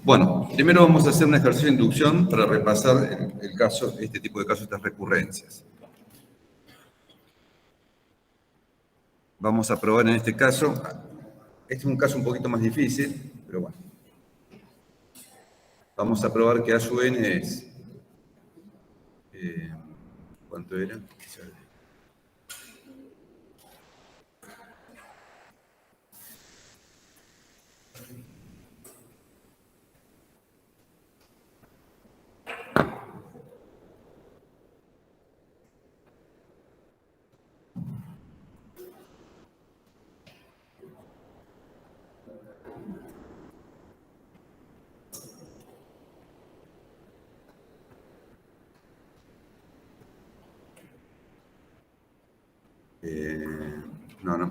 Bueno, primero vamos a hacer un ejercicio de inducción para repasar el caso, este tipo de casos, estas recurrencias. Vamos a probar en este caso, este es un caso un poquito más difícil, pero bueno. Vamos a probar que A sub n es, ¿cuánto era?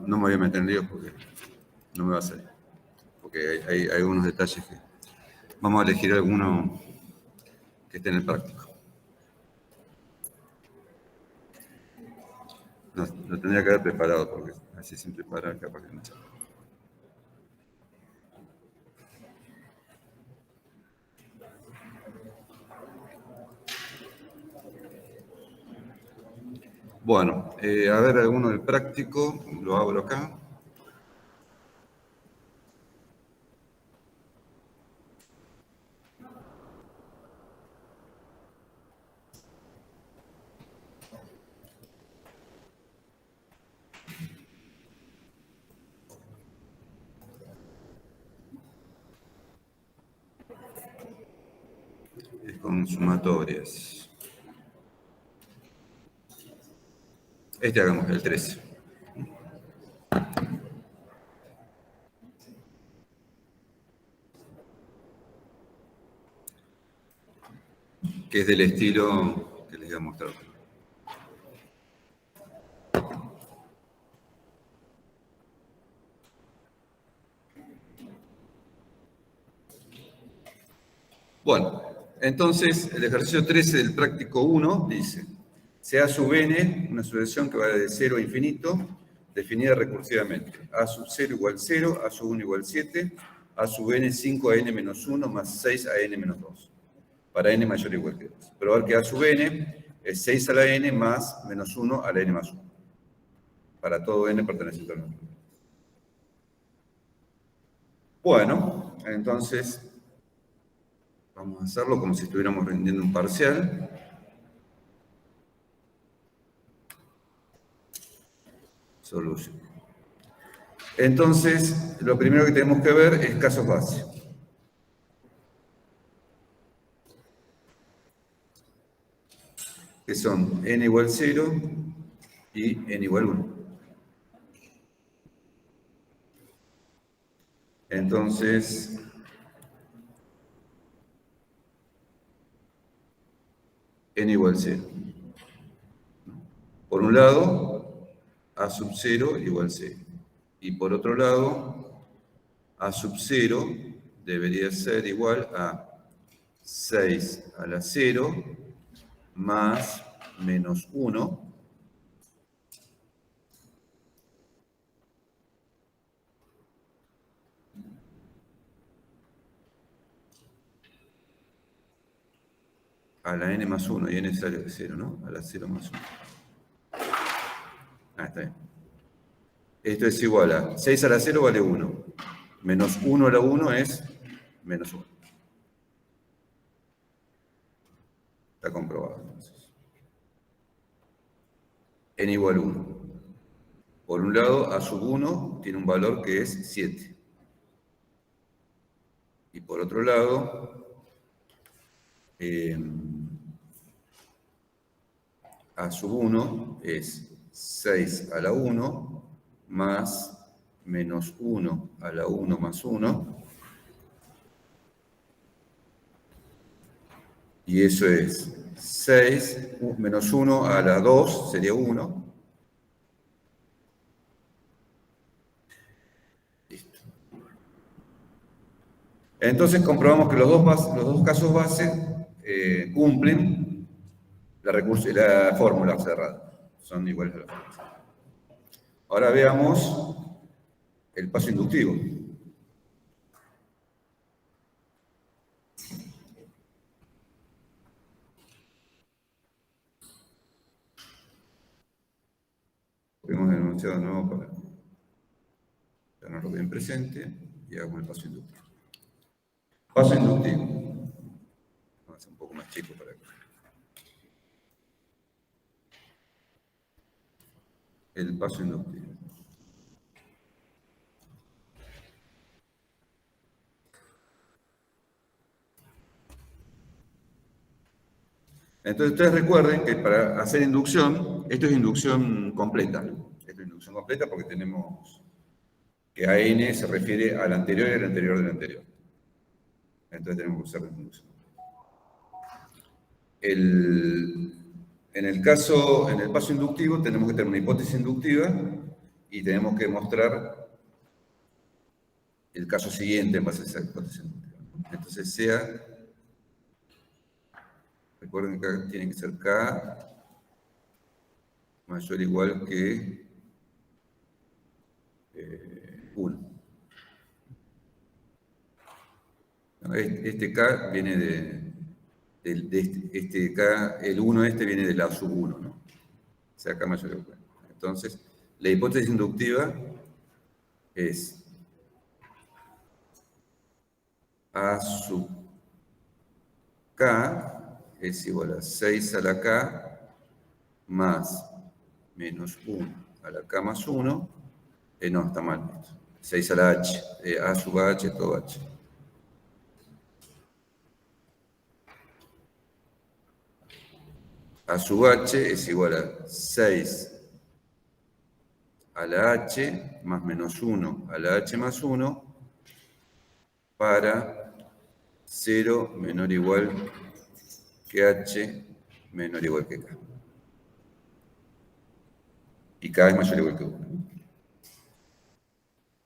No me voy a meter en líos porque no me va a salir. Porque hay algunos detalles que... Vamos a elegir alguno que esté en el práctico. No, lo tendría que haber preparado porque así sin preparar capaz que no sale. Bueno, a ver alguno del práctico, lo abro acá. Es con sumatorias. Este hagamos el 13. Que es del estilo que les voy a mostrar. Bueno, entonces el ejercicio 13 del práctico 1 dice, sea sub n, una sucesión que va de 0 a infinito, definida recursivamente. A sub 0 igual 0, A sub 1 igual 7, A sub n 5 a n menos 1 más 6 a n menos 2. Para n mayor o igual que 2. Probar que A sub n es 6 a la n más menos 1 a la n más 1. Para todo n perteneciente al número. Bueno, entonces vamos a hacerlo como si estuviéramos rindiendo un parcial. Solución. Entonces, lo primero que tenemos que ver es casos base. Que son n igual 0 y n igual 1. Entonces, n igual 0. Por un lado, a sub 0 igual 0. Y por otro lado, a sub 0 debería ser igual a 6 a la 0 más menos 1 a la n más 1, y n sale de 0, ¿no? A la 0 más 1. Ah, está bien. Esto es igual a 6 a la 0 vale 1. Menos 1 a la 1 es menos 1. Está comprobado, entonces. N igual 1. Por un lado, A sub 1 tiene un valor que es 7. Y por otro lado, A sub 1 es 6 a la 1 más menos 1 a la 1 más 1. Y eso es 6 menos 1 a la 2 sería 1. Listo. Entonces comprobamos que los dos casos base cumplen la fórmula cerrada. Son iguales a la fórmula. Ahora veamos el paso inductivo. enunciado de nuevo para tenerlo bien presente y hagamos el paso inductivo. Paso inductivo. Vamos a hacer un poco más chico para acá. El paso inductivo. Entonces, ustedes recuerden que para hacer inducción, esto es inducción completa, ¿no? Esto es inducción completa porque tenemos que AN se refiere al anterior y al anterior del anterior. Entonces tenemos que usar la inducción. En el paso inductivo tenemos que tener una hipótesis inductiva y tenemos que mostrar el caso siguiente en base a esa hipótesis inductiva. Entonces recuerden que acá tiene que ser K mayor o igual que 1. Este K viene de este K, el 1 viene de la sub 1, ¿no? O sea, K mayor o igual. Entonces, la hipótesis inductiva es A sub K es igual a 6 a la K más menos 1 a la K más 1. No, está mal esto. 6 a la H. A sub H, todo H. A sub H es igual a 6 a la H más menos 1 a la H más 1 para 0 menor o igual que H menor o igual que K. Y K es mayor o igual que 1.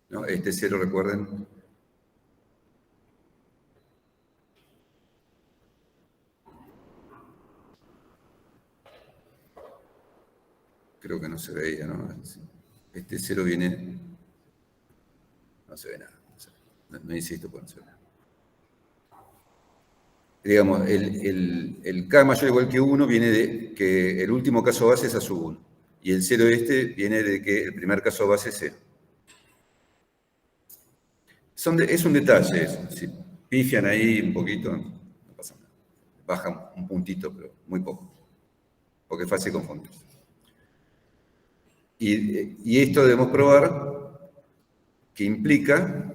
¿No? Este 0, recuerden, creo que no se veía, ¿no? Este 0 viene, no se ve nada. No insisto, porque no se ve nada. Digamos, el K mayor o igual que 1 viene de que el último caso base es A sub 1. Y el 0 viene de que el primer caso base es 0. Es un detalle eso. Si pifian ahí un poquito, no pasa nada. Bajan un puntito, pero muy poco. Porque es fácil confundirse. Y esto debemos probar que implica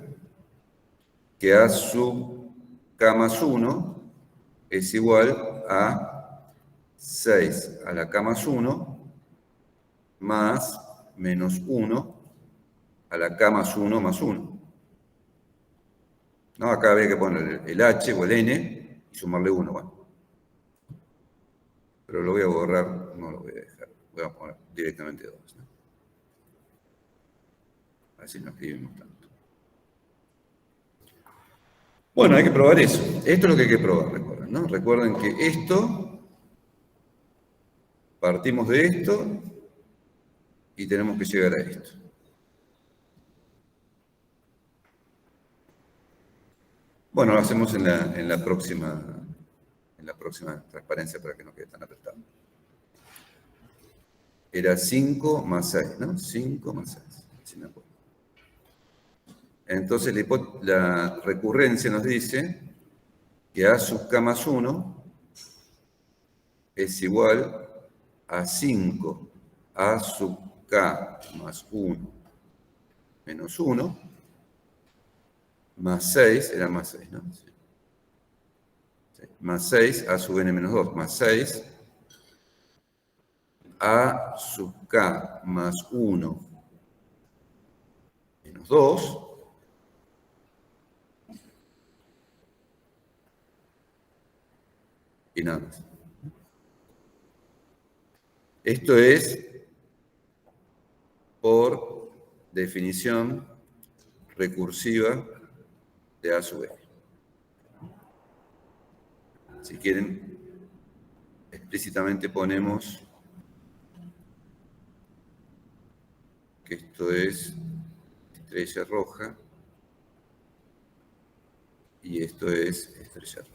que A sub K más 1 es igual a 6 a la K más 1 más menos 1 a la K más 1 más 1. ¿No? Acá habría que poner el H o el N y sumarle 1. Bueno. Pero lo voy a borrar, no lo voy a dejar. Voy a poner directamente 2. ¿No? Así no escribimos tanto. Bueno, hay que probar eso. Esto es lo que hay que probar, recuerden, ¿no? Recuerden que esto, partimos de esto y tenemos que llegar a esto. Bueno, lo hacemos en la próxima transparencia para que no quede tan apretado. Era 5 más 6, ¿no? 5 más 6, si me acuerdo. Entonces la recurrencia nos dice que A sub K más 1 es igual a 5 A sub K más 1 menos 1 más 6, era más 6, ¿no? Sí. Más 6, A sub N menos 2, más 6, A sub K más 1 menos 2, y nada más. Esto es, por definición recursiva de A sub N. Si quieren, explícitamente ponemos que esto es estrella roja y esto es estrella roja.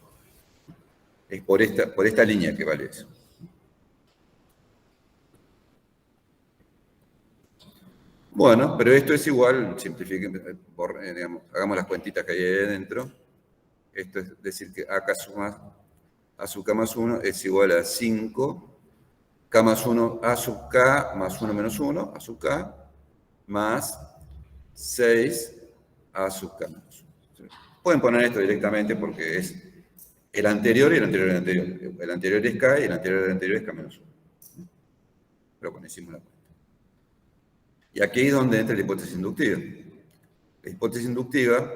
Es por esta línea que vale eso. Bueno, pero esto es igual, simplifiquen, digamos, hagamos las cuentitas que hay ahí adentro. Esto es decir que AK A sub K más 1 es igual a 5, K más 1, A sub K más 1 menos 1, A sub K, más 6, A sub K menos 1. Pueden poner esto directamente porque es el anterior y el anterior y el anterior. El anterior es K y el anterior del anterior es K menos 1. Pero bueno, hicimos la cuenta. Y aquí es donde entra la hipótesis inductiva. La hipótesis inductiva,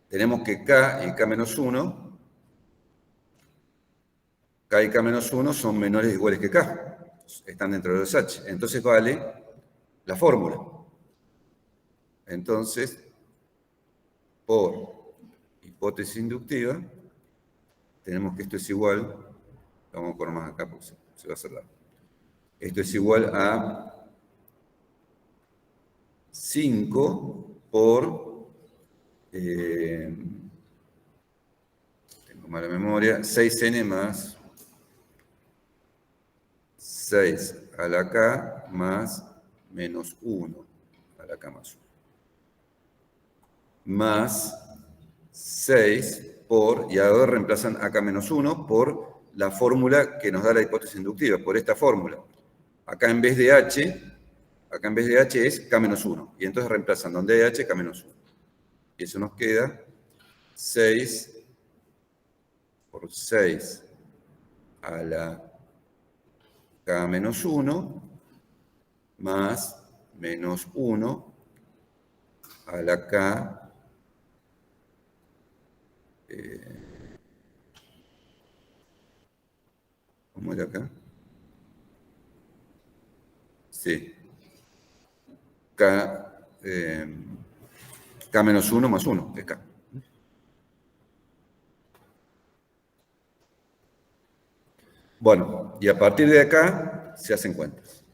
tenemos que K y K menos 1, K y K menos 1 son menores o iguales que K. Están dentro de los H. Entonces vale la fórmula. Entonces, por hipótesis inductiva, tenemos que esto es igual, vamos a poner más acá porque se va a hacer largo. Esto es igual a 5 por, tengo mala memoria, 6n más 6 a la K más menos 1 a la K más 1. Más 6 por, y ahora reemplazan AK menos 1 por la fórmula que nos da la hipótesis inductiva, por esta fórmula. Acá en vez de H es K menos 1. Y entonces reemplazan donde hay H, K menos 1. Y eso nos queda 6 por 6 a la K menos 1 más menos 1 a la K. ¿Cómo era acá? Sí. K menos 1 más 1, es K. Bueno, y a partir de acá se hacen cuentas.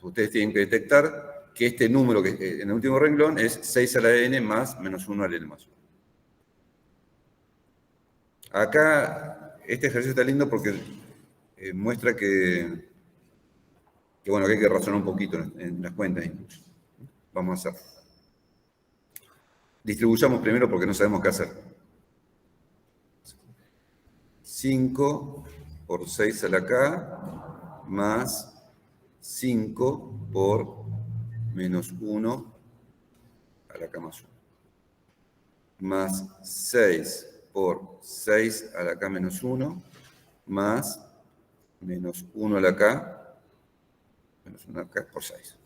Ustedes tienen que detectar que este número que en el último renglón es 6 a la n más menos 1 a la n más 1. Acá, este ejercicio está lindo porque muestra que bueno, que hay que razonar un poquito en las cuentas incluso. Vamos a hacer. Distribuyamos primero porque no sabemos qué hacer. 5 por 6 a la K más 5 por menos 1 a la K más 1. Más 6 por 6 a la K menos 1 más menos 1 a la K menos 1 a la K por 6.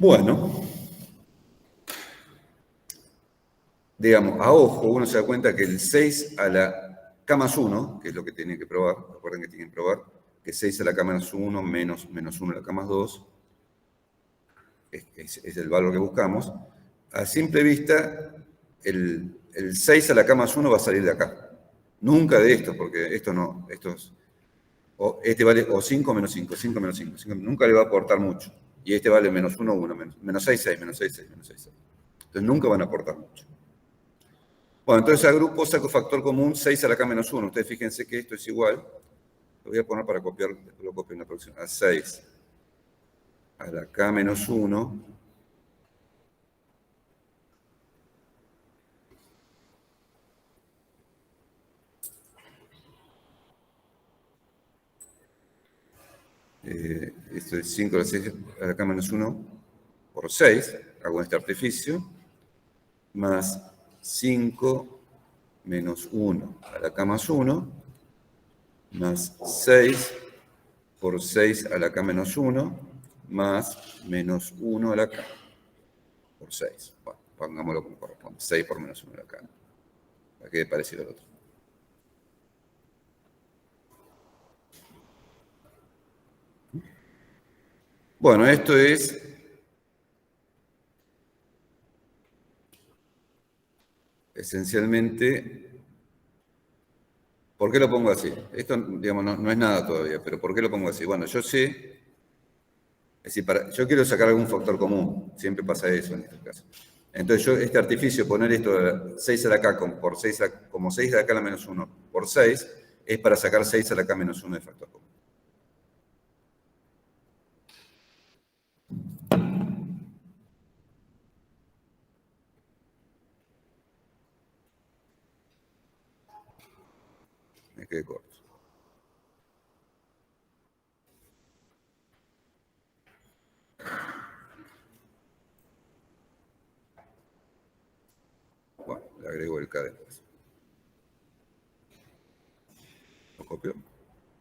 Bueno, digamos, a ojo, uno se da cuenta que el 6 a la K más 1, que es lo que tienen que probar, recuerden que tienen que probar, que 6 a la K más 1 menos 1 a la K más 2, es el valor que buscamos. A simple vista, el 6 a la K más 1 va a salir de acá. Nunca de esto, porque esto no, este vale o 5 menos 5, 5 menos 5, nunca le va a aportar mucho. Y este vale menos 1, 1, menos 6, 6, menos 6, 6, menos 6, 6. Entonces nunca van a aportar mucho. Bueno, entonces al grupo saco factor común 6 a la K menos 1. Ustedes fíjense que esto es igual. Lo voy a poner para copiar, lo copio en la próxima. A 6 a la K menos 1 esto es 5 a la 6 a la K menos 1 por 6, hago este artificio, más 5 menos 1 a la K más 1, más 6 por 6 a la K menos 1, más menos 1 a la K por 6. Bueno, pongámoslo como corresponde, 6 por menos 1 a la K, para que quede parecido al otro. Bueno, esto es esencialmente, ¿por qué lo pongo así? Esto, digamos, no es nada todavía, pero ¿por qué lo pongo así? Bueno, yo sé, es decir, yo quiero sacar algún factor común, siempre pasa eso en este caso. Entonces yo, este artificio, poner esto 6 a la K como 6 a la K a la menos 1 por 6, es para sacar 6 a la K menos 1 de factor común. quede corto. Bueno, le agrego el K después. ¿Lo copió?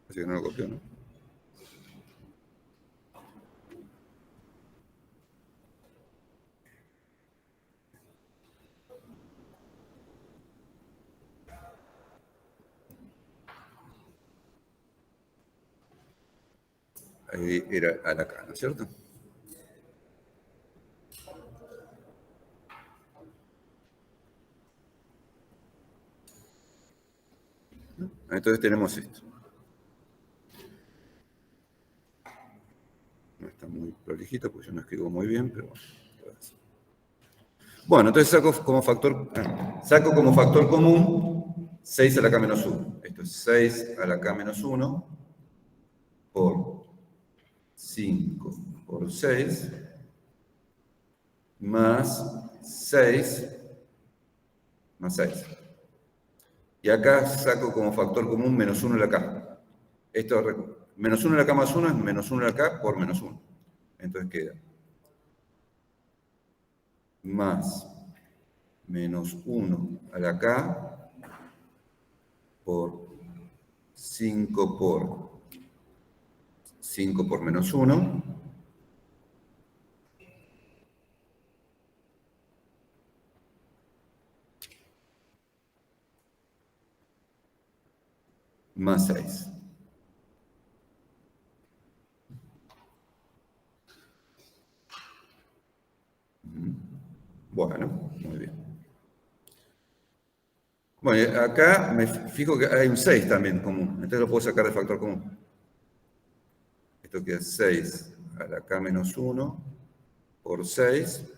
Así que no lo copió, ¿no? Ahí era a la K, ¿no es cierto? Entonces tenemos esto. No está muy prolijito porque yo no escribo muy bien, pero bueno. Bueno, entonces saco como factor común 6 a la K menos 1. Esto es 6 a la K menos 1 por 5 por 6 más 6 más 6. Y acá saco como factor común menos 1 a la K. Esto, menos 1 a la K más 1 es menos 1 a la K por menos 1. Entonces queda más menos 1 a la K por 5 por menos 1 más 6. Bueno, muy bien. Bueno, acá me fijo que hay un 6 también común, entonces lo puedo sacar de factor común. Esto queda 6 a la K menos 1 por 6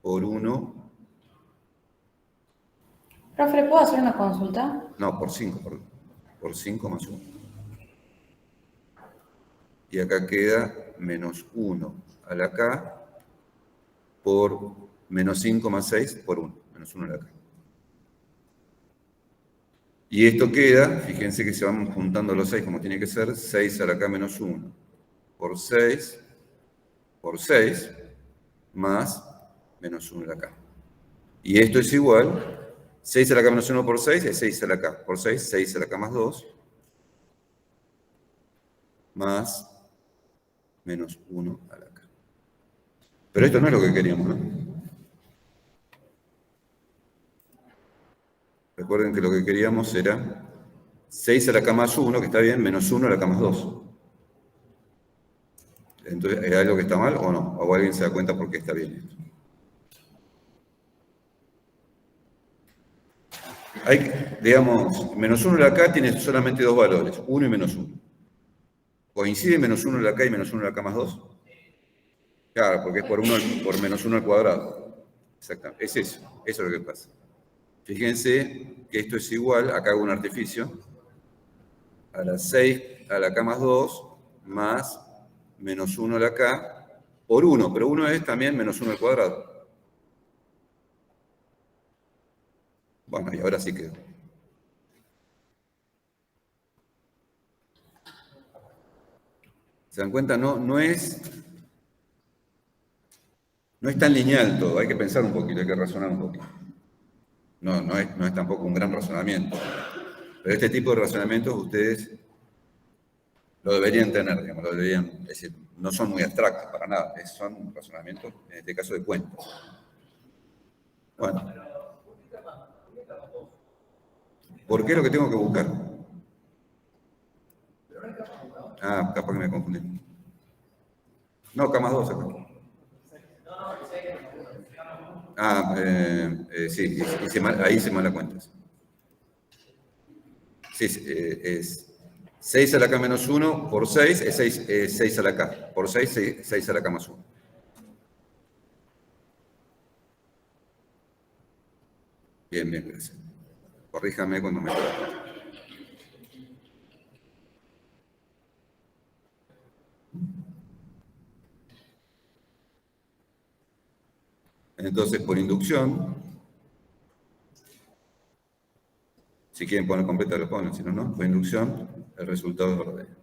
por 1. Profe, ¿puedo hacer una consulta? No, por 5, por 5 más 1. Y acá queda menos 1 a la K por menos 5 más 6 por 1. Menos 1 a la K. Y esto queda, fíjense que se van juntando los 6 como tiene que ser, 6 a la K menos 1 por 6 más menos 1 a la K. Y esto es igual, 6 a la K menos 1 por 6 es 6 a la K por 6, 6 a la K más 2, más menos 1 a la K. Pero esto no es lo que queríamos, ¿no? Recuerden que lo que queríamos era 6 a la K más 1, que está bien, menos 1 a la K más 2. Entonces, ¿es algo que está mal o no? ¿O alguien se da cuenta por qué está bien esto? Hay, digamos, menos 1 a la K tiene solamente dos valores, 1 y menos 1. ¿Coincide menos 1 a la K y menos 1 a la K más 2? Claro, porque es por menos 1 al cuadrado. Exactamente, es eso es lo que pasa. Fíjense que esto es igual, acá hago un artificio, a la 6 a la K más 2 más menos 1 a la K por 1, pero 1 es también menos 1 al cuadrado. Bueno, y ahora sí quedó. ¿Se dan cuenta? No es tan lineal todo, hay que pensar un poquito, hay que razonar un poquito. No es tampoco un gran razonamiento. Pero este tipo de razonamientos ustedes lo deberían tener, digamos, es decir, no son muy abstractos para nada, son razonamientos, en este caso, de cuentas. Bueno. ¿Por qué es lo que tengo que buscar? Ah, capaz que me confundí. No, K más 2 acá. Ah, sí, ahí se mala cuentas. Sí, es 6 a la K menos 1 por 6 es 6 a la K. Por 6, 6 a la K más 1. Bien, bien, gracias. Corríjame cuando me equivoque. Entonces, por inducción, Si quieren poner completa, lo ponen. Si no, no. Por inducción, el resultado es verdadero.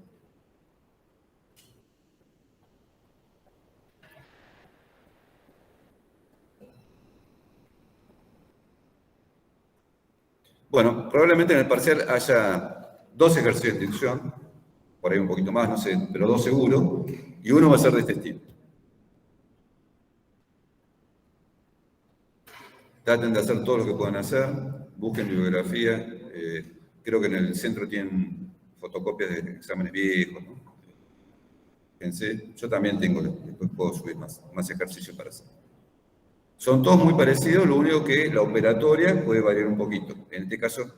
Bueno, probablemente en el parcial haya 2 ejercicios de inducción, por ahí un poquito más, no sé, pero 2 seguro, y uno va a ser de este estilo. Traten de hacer todo lo que puedan hacer, busquen bibliografía, creo que en el centro tienen fotocopias de exámenes viejos, ¿no? Fíjense, yo también tengo, después puedo subir más ejercicios para hacer. Son todos muy parecidos, lo único que la operatoria puede variar un poquito. En este caso,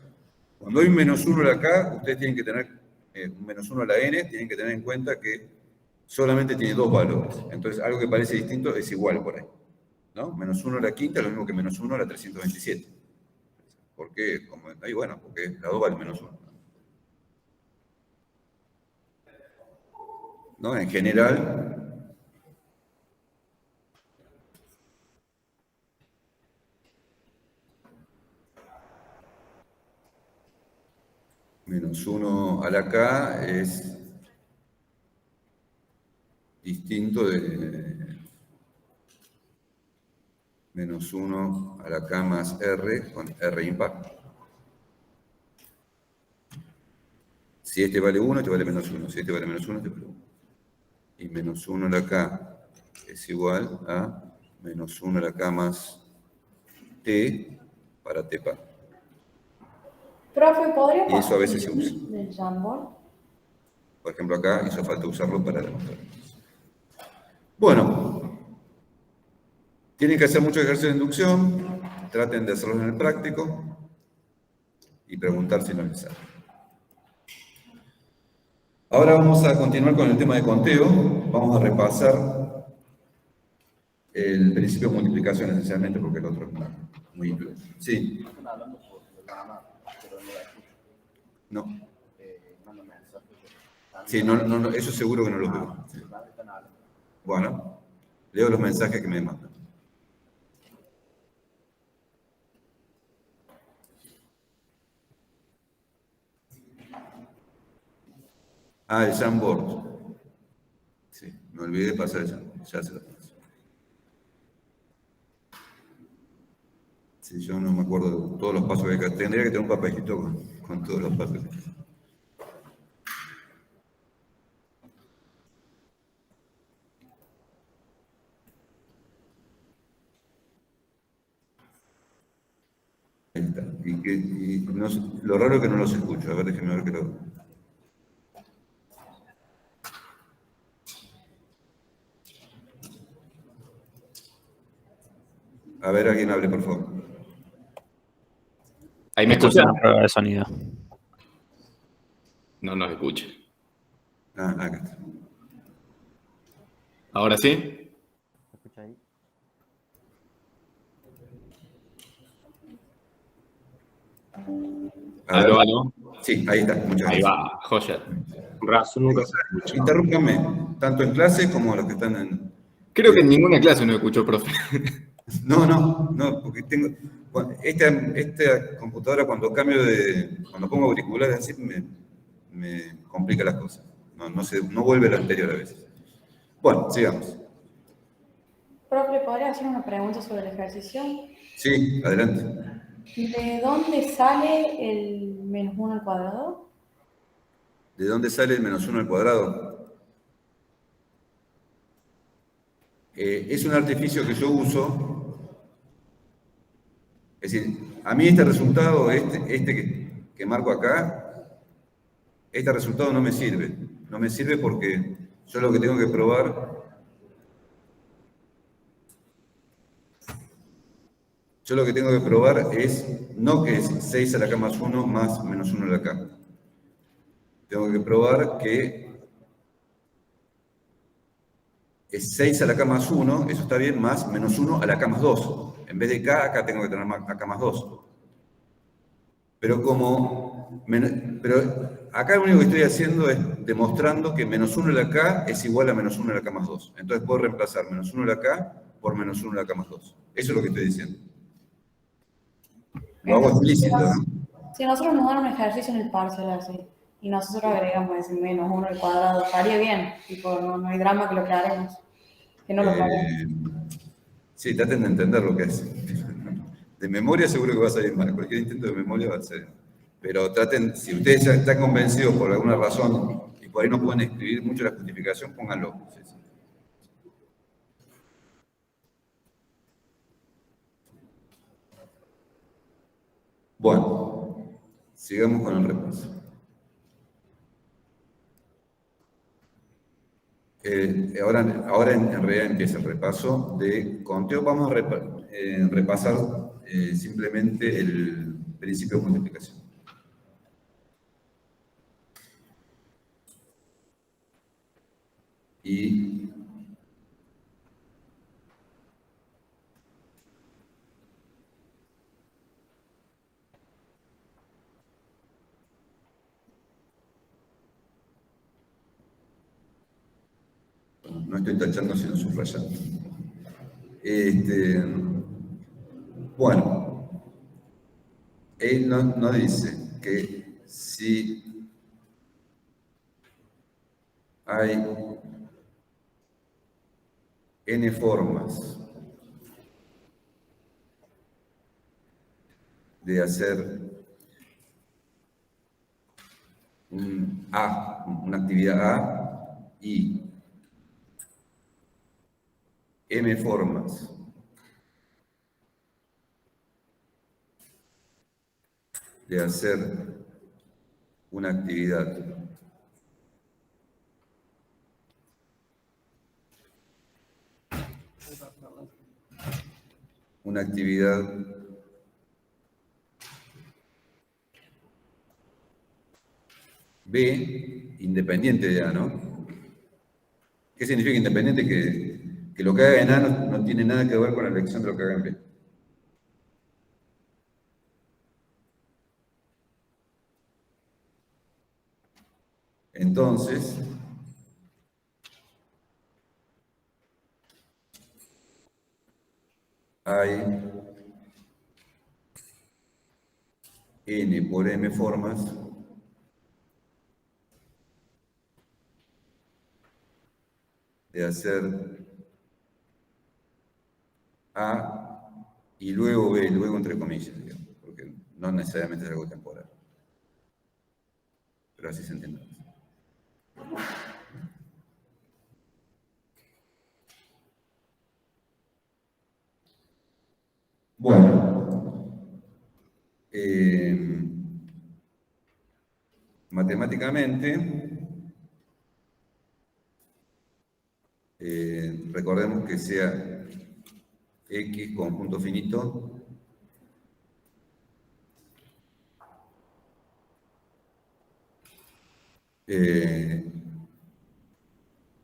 cuando hay un -1 de acá, ustedes tienen que tener un -1 a la n, tienen que tener en cuenta que solamente tiene 2 valores. Entonces, algo que parece distinto es igual por ahí, ¿no? -1 a la quinta es lo mismo que -1 a la 327. ¿Por qué? Ahí, bueno, porque la 2 vale -1. ¿No? En general, -1 a la k es distinto de -1 a la k más r con r impar. Si este vale 1, este vale -1. Si este vale -1, este vale 1. Y -1 a la k es igual a -1 a la k más t para t par. Profe, ¿podría Y eso a pasar veces se usa. del Jamboard? Por ejemplo, acá hizo falta usarlo para demostrar. Bueno, tienen que hacer muchos ejercicios de inducción, traten de hacerlos en el práctico y preguntar si no les sale. Ahora vamos a continuar con el tema de conteo. Vamos a repasar el principio de multiplicación esencialmente, porque el otro es muy influente. Sí. Están hablando por llamada, pero no la escucho. No. Manda mensajes. Sí, no, eso seguro que no lo veo. Están hablando. Bueno, leo los mensajes que me mandan. Ah, el Jamboard. Sí, me olvidé de pasar el Jamboard. Ya se lo paso. Sí, yo no me acuerdo de todos los pasos que hay que hacer. Tendría que tener un papelito con todos los pasos que hay que hacer. Ahí está. Lo raro es que no los escucho. A ver, déjenme ver que lo... A ver, alguien hable, por favor. ¿Ahí me Esto es escucha? una prueba de sonido. No nos escucha. Ah, acá está. ¿Ahora sí? ¿Escucha ahí? A ver. Aló, aló. Sí, ahí está. Muchas Ahí gracias. va, joya. Razón nunca se escucha. Interrúmpanme, tanto en clase como los que están en... Creo que en ninguna clase no escuchó, profe. No, porque tengo... Bueno, esta computadora cuando cuando pongo auriculares así me complica las cosas. No vuelve la anterior a veces. Bueno, sigamos. Profe, ¿podría hacer una pregunta sobre el ejercicio? Sí, adelante. ¿De dónde sale el -1 al cuadrado? ¿De dónde sale el -1 al cuadrado? Es un artificio que yo uso. Es decir, a mí este resultado, que marco acá, este resultado no me sirve. No me sirve porque yo lo que tengo que probar... Yo lo que tengo que probar es, no que es 6 a la k más 1 más -1 a la k. Tengo que probar que es 6 a la k más 1, eso está bien, más -1 a la k más 2. En vez de k, acá tengo que tener k más 2. Pero acá lo único que estoy haciendo es demostrando que -1 a la k es igual a -1 a la k más 2. Entonces puedo reemplazar -1 a la k por -1 a la k más 2. Eso es lo que estoy diciendo. Lo hago explícito, ¿no? Si nosotros nos dan un ejercicio en el parcial así, y nosotros agregamos ese menos 1 al cuadrado, estaría bien, tipo, no hay drama que lo aclaremos, que no lo aclaremos. Sí, traten de entender lo que es. De memoria seguro que va a salir mal, cualquier intento de memoria va a ser. Pero traten, si ustedes ya están convencidos por alguna razón y por ahí no pueden escribir mucho la justificación, pónganlo. Sí, sí. Bueno, sigamos con el repaso. Ahora en realidad empieza el repaso de conteo. Vamos a repasar simplemente el principio de multiplicación. Y no estoy tachando sino subrayando. Bueno, él no dice que si hay n formas de hacer una actividad A y m formas de hacer una actividad B independiente de A, ¿no? ¿Qué significa independiente? Que lo que haga en A no tiene nada que ver con la elección de lo que haga en B. Entonces, hay n por m formas de hacer A y luego B, luego entre comillas, digamos, porque no necesariamente es algo temporal. Pero así se entiende. Bueno, matemáticamente, recordemos que sea X conjunto finito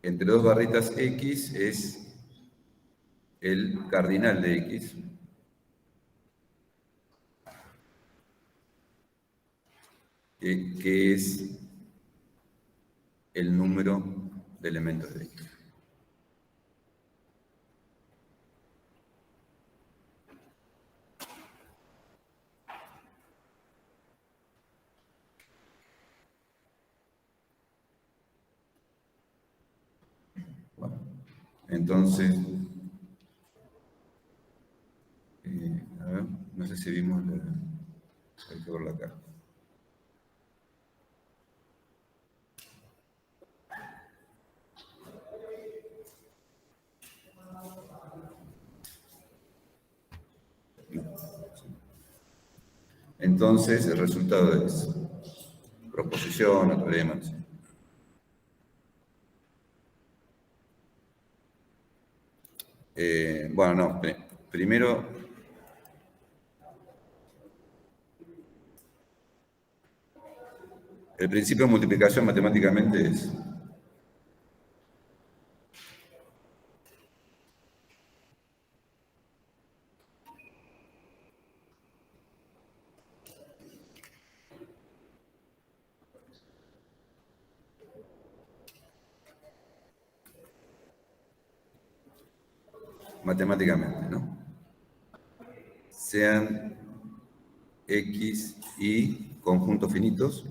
entre dos barritas X es el cardinal de X. Que es el número de elementos de X. Bueno, entonces, a ver, no sé si vimos hay que verlo acá. Entonces, el resultado es proposición o teorema. ¿Sí? Bueno, no, primero el principio de multiplicación matemáticamente es matemáticamente, ¿no? Sean X, Y, conjuntos finitos.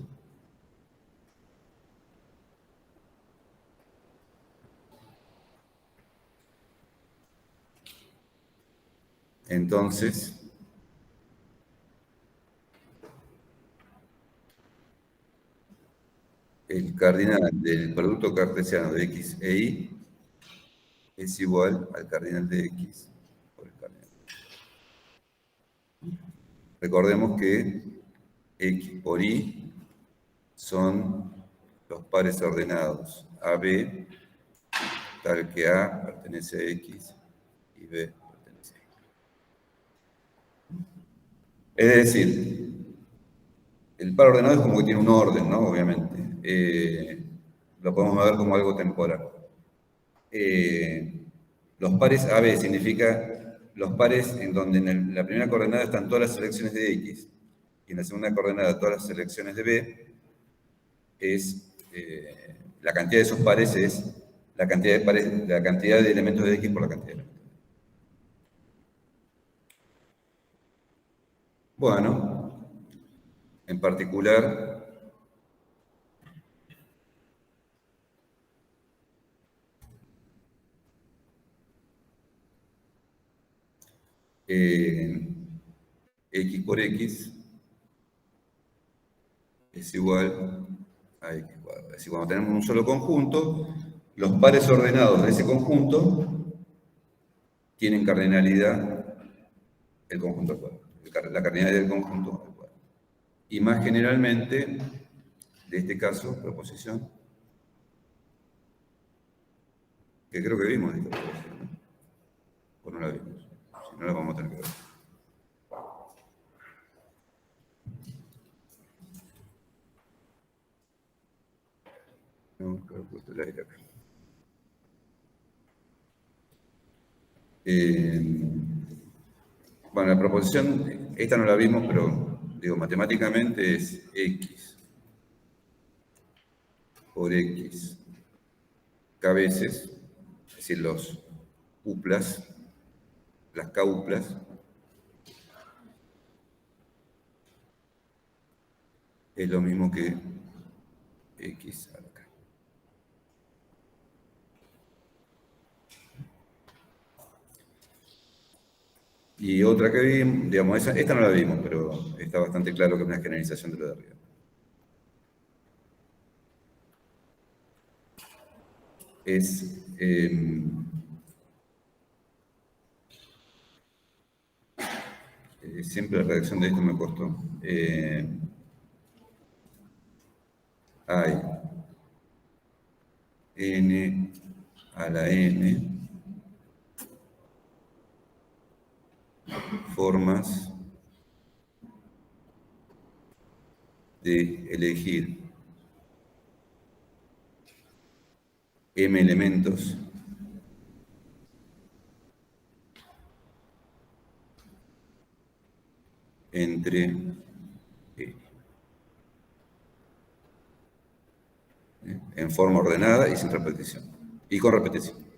Entonces, el cardinal del producto cartesiano de X e Y es igual al cardinal de X por el cardinal. Recordemos que X por Y son los pares ordenados AB, tal que A pertenece a X y B pertenece a Y. Es decir, el par ordenado es como que tiene un orden, ¿no? Obviamente. Lo podemos ver como algo temporal. Los pares AB significa los pares en donde en la primera coordenada están todas las selecciones de X y en la segunda coordenada todas las selecciones de B. La cantidad de esos pares es la cantidad de elementos de X por la cantidad de elementos. Bueno, en particular, X por X es igual a X cuadrado. Es decir, cuando tenemos un solo conjunto, los pares ordenados de ese conjunto tienen cardinalidad el conjunto al cuadrado, la cardinalidad del conjunto al cuadrado. Y más generalmente, de este caso, proposición, que creo que vimos esta proposición, ¿no? O no la vimos, si no la vamos a tener que ver. No, creo que esto la era acá. Bueno, la proposición, esta no la vimos, pero digo, matemáticamente es X por X cabezas, es decir, los uplas, las k-uplas, es lo mismo que X a la k. Y otra que vimos, digamos, esta no la vimos, pero está bastante claro que es una generalización de lo de arriba. Siempre la redacción de esto me costó. Hay n a la n formas de elegir m elementos entre en forma ordenada y sin repetición. Y con repetición.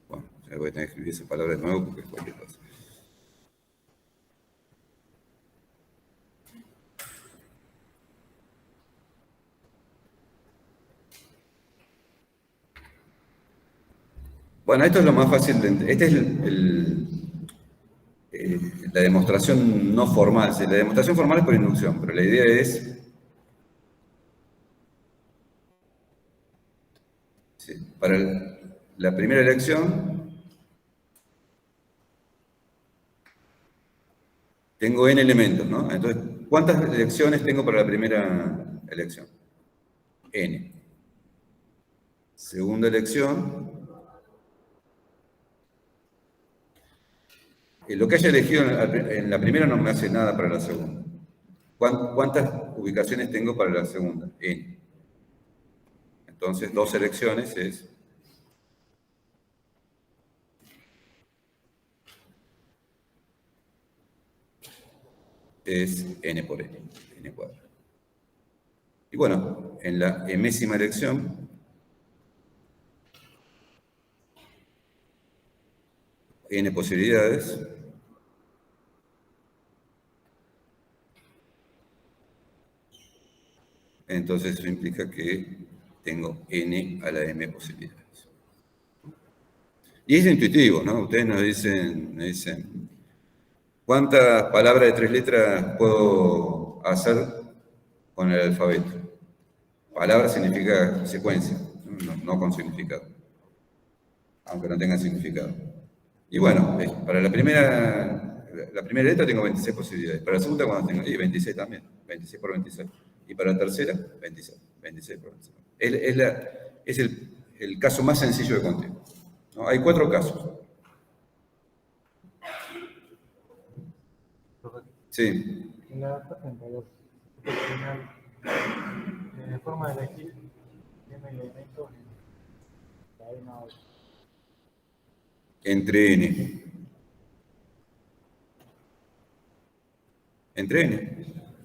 Bueno, ya voy a tener que escribir esa palabra de nuevo porque es cualquier cosa. Bueno, esto es lo más fácil de entender. Esta es la demostración no formal. La demostración formal es por inducción, pero la idea es... Sí, para la primera elección, tengo n elementos, ¿no? Entonces, ¿cuántas elecciones tengo para la primera elección? N. Segunda elección... Lo que haya elegido en la primera no me hace nada para la segunda. ¿Cuántas ubicaciones tengo para la segunda? N. Entonces, dos elecciones es es n por n cuadrado. Y bueno, en la enésima elección, n posibilidades, entonces eso implica que tengo n a la m posibilidades. Y es intuitivo, ¿no? Ustedes me dicen, ¿cuántas palabras de 3 letras puedo hacer con el alfabeto? Palabra significa secuencia, no con significado, aunque no tenga significado. Y bueno, para la primera letra tengo 26 posibilidades. Para la segunda, cuando tengo 26 también, 26 por 26. Y para la tercera, 26, 26 por 26. Es el caso más sencillo de conteo, ¿no? Hay 4 casos. Sí. En la 32, final, forma de elegir m elementos en cadena 8. Entre n. Entre n.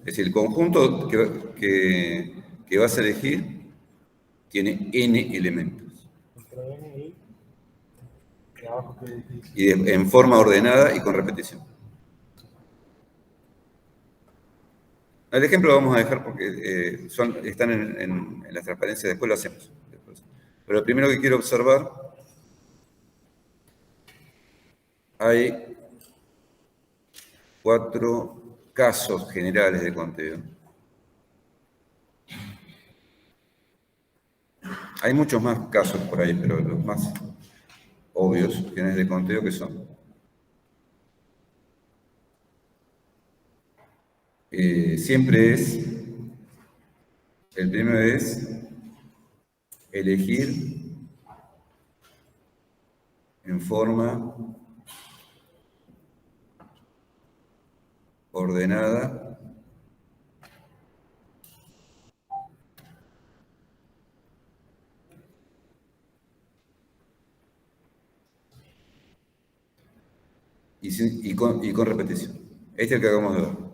Es decir, el conjunto que vas a elegir tiene n elementos. Entre n y abajo que dice. Y en forma ordenada y con repetición. El ejemplo lo vamos a dejar porque están en las transparencias, después lo hacemos. Pero lo primero que quiero observar, hay 4 casos generales de conteo. Hay muchos más casos por ahí, pero los más obvios generales de conteo que son. Siempre el primero es elegir en forma ordenada y con repetición. Este es el que acabamos de ver.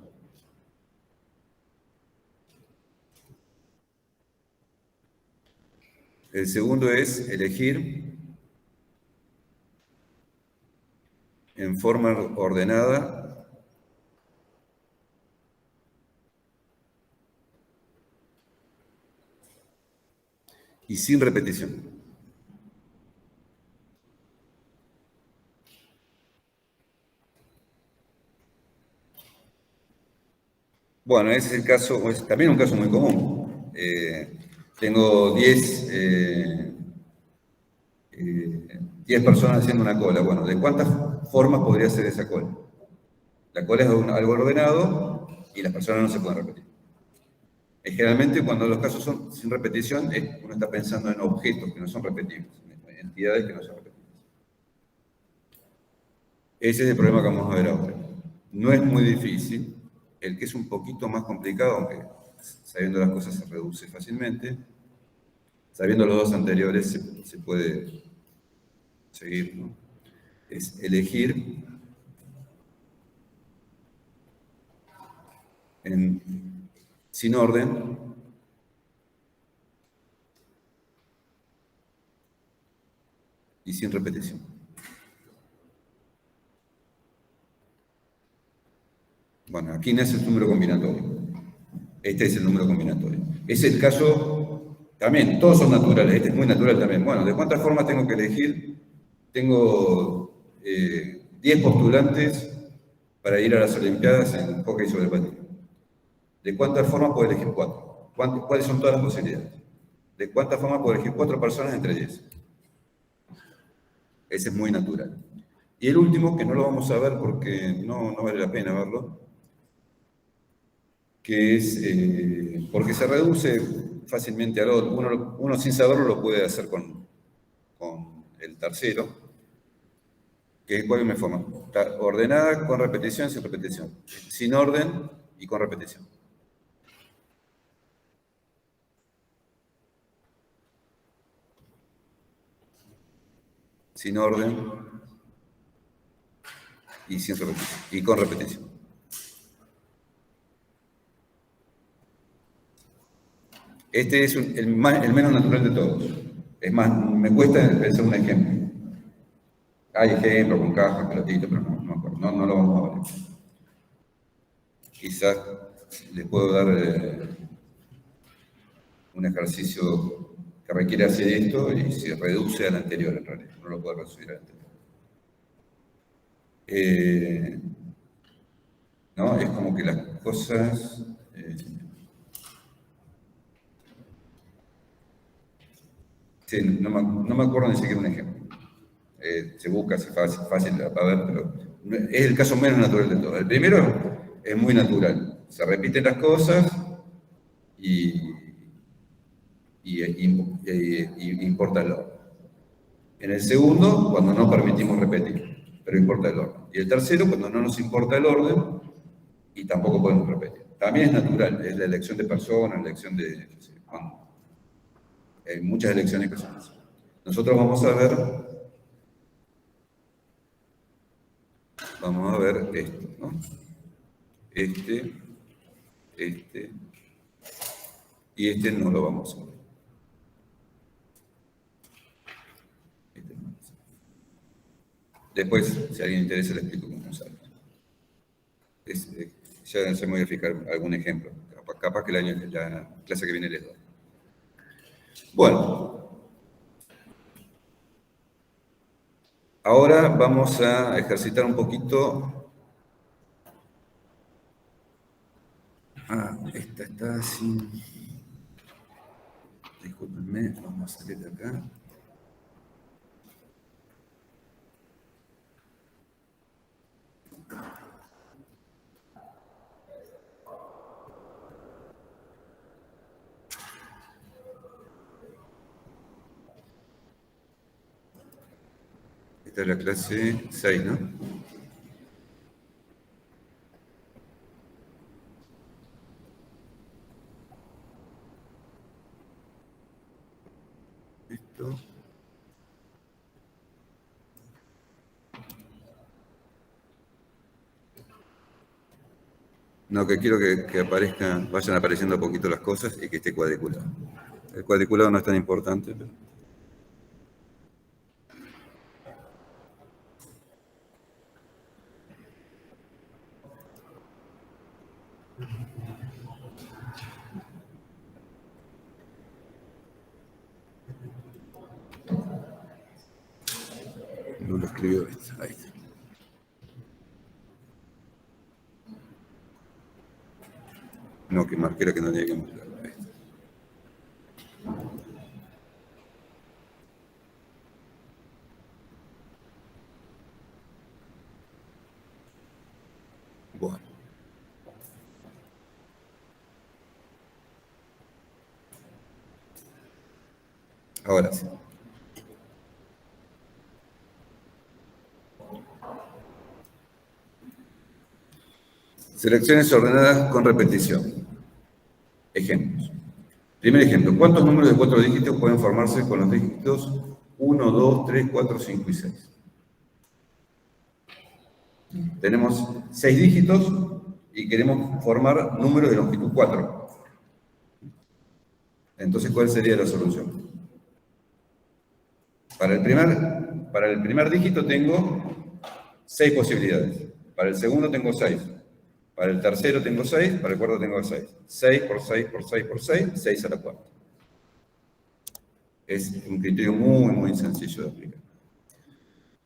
El segundo es elegir en forma ordenada y sin repetición. Bueno, ese es el caso, es también un caso muy común. Tengo 10 personas haciendo una cola. Bueno, ¿de cuántas formas podría ser esa cola? La cola es algo ordenado y las personas no se pueden repetir. Generalmente, cuando los casos son sin repetición, uno está pensando en objetos que no son repetibles, en entidades que no son repetibles. Ese es el problema que vamos a ver ahora. No es muy difícil. El que es un poquito más complicado, aunque sabiendo las cosas se reduce fácilmente, sabiendo los dos anteriores se puede seguir, ¿no? Es elegir sin orden y sin repetición. Bueno, aquí nace el número combinatorio. Este es el número combinatorio. Es el caso, también, todos son naturales, este es muy natural también. Bueno, ¿de cuántas formas tengo que elegir? Tengo 10 postulantes para ir a las Olimpiadas en hockey sobre patín. ¿De cuántas formas puedo elegir 4? ¿Cuáles son todas las posibilidades? ¿De cuántas formas puedo elegir 4 personas entre 10? Ese es muy natural. Y el último, que no lo vamos a ver porque no vale la pena verlo, que es porque se reduce fácilmente al otro. Uno sin saberlo lo puede hacer con el tercero, que es cuál me forma. Está ordenada, con repetición, sin repetición. Sin orden y con repetición. Sin orden y sin repetición. Y con repetición. Este es el menos natural de todos. Es más, me cuesta pensar un ejemplo. Hay ejemplos con cajas, pelotitas, pero no lo vamos a ver. Quizás les puedo dar un ejercicio que requiere hacer esto y se reduce al anterior en realidad. No lo puedo reducir al anterior. ¿No? Es como que las cosas... sí, no me acuerdo ni siquiera un ejemplo. Se busca, es fácil a ver, pero es el caso menos natural de todo. El primero es muy natural. Se repiten las cosas y importa el orden. En el segundo, cuando no permitimos repetir, pero importa el orden. Y el tercero, cuando no nos importa el orden y tampoco podemos repetir. También es natural, es la elección de personas, la elección de... hay muchas elecciones que son así. Nosotros vamos a ver esto, ¿no? Y este no lo vamos a ver. Después, si a alguien le interesa, le explico cómo usarlo. Ya se me voy a fijar algún ejemplo. Capaz que la clase que viene les doy. Bueno. Ahora vamos a ejercitar un poquito. Esta está sin... Discúlpenme, vamos a salir de acá. Esta es la clase 6, ¿no? Esto. No, que quiero que aparezcan, vayan apareciendo un poquito las cosas y que esté cuadriculado. El cuadriculado no es tan importante, pero... No lo escribió esto. Ahí está. No, que marquera que no tenía que mostrar. Ahí está. Bueno. Ahora sí. Selecciones ordenadas con repetición. Ejemplos. Primer ejemplo. ¿Cuántos números de 4 dígitos pueden formarse con los dígitos 1, 2, 3, 4, 5 y 6? Tenemos 6 dígitos y queremos formar números de longitud 4. Entonces, ¿cuál sería la solución? Para el primer dígito tengo 6 posibilidades. Para el segundo tengo 6. Para el tercero tengo 6. Para el cuarto tengo 6. 6 por 6 por 6 por 6, 6 a la cuarta. Es un criterio muy, muy sencillo de aplicar.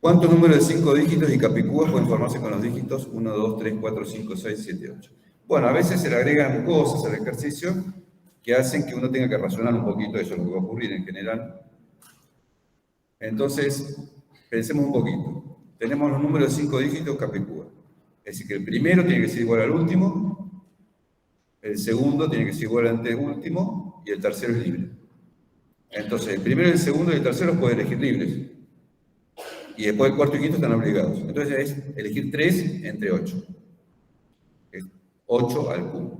¿Cuántos números de 5 dígitos y capicúas pueden formarse con los dígitos 1, 2, 3, 4, 5, 6, 7, 8? Bueno, a veces se le agregan cosas al ejercicio que hacen que uno tenga que razonar un poquito, eso es lo que va a ocurrir en general. Entonces, pensemos un poquito. Tenemos los números de 5 dígitos capicúa. Es decir, que el primero tiene que ser igual al último, el segundo tiene que ser igual al anteúltimo y el tercero es libre. Entonces, el primero, el segundo y el tercero los puedes elegir libres. Y después el cuarto y quinto están obligados. Entonces es elegir 3 entre 8. Es 8 al cubo.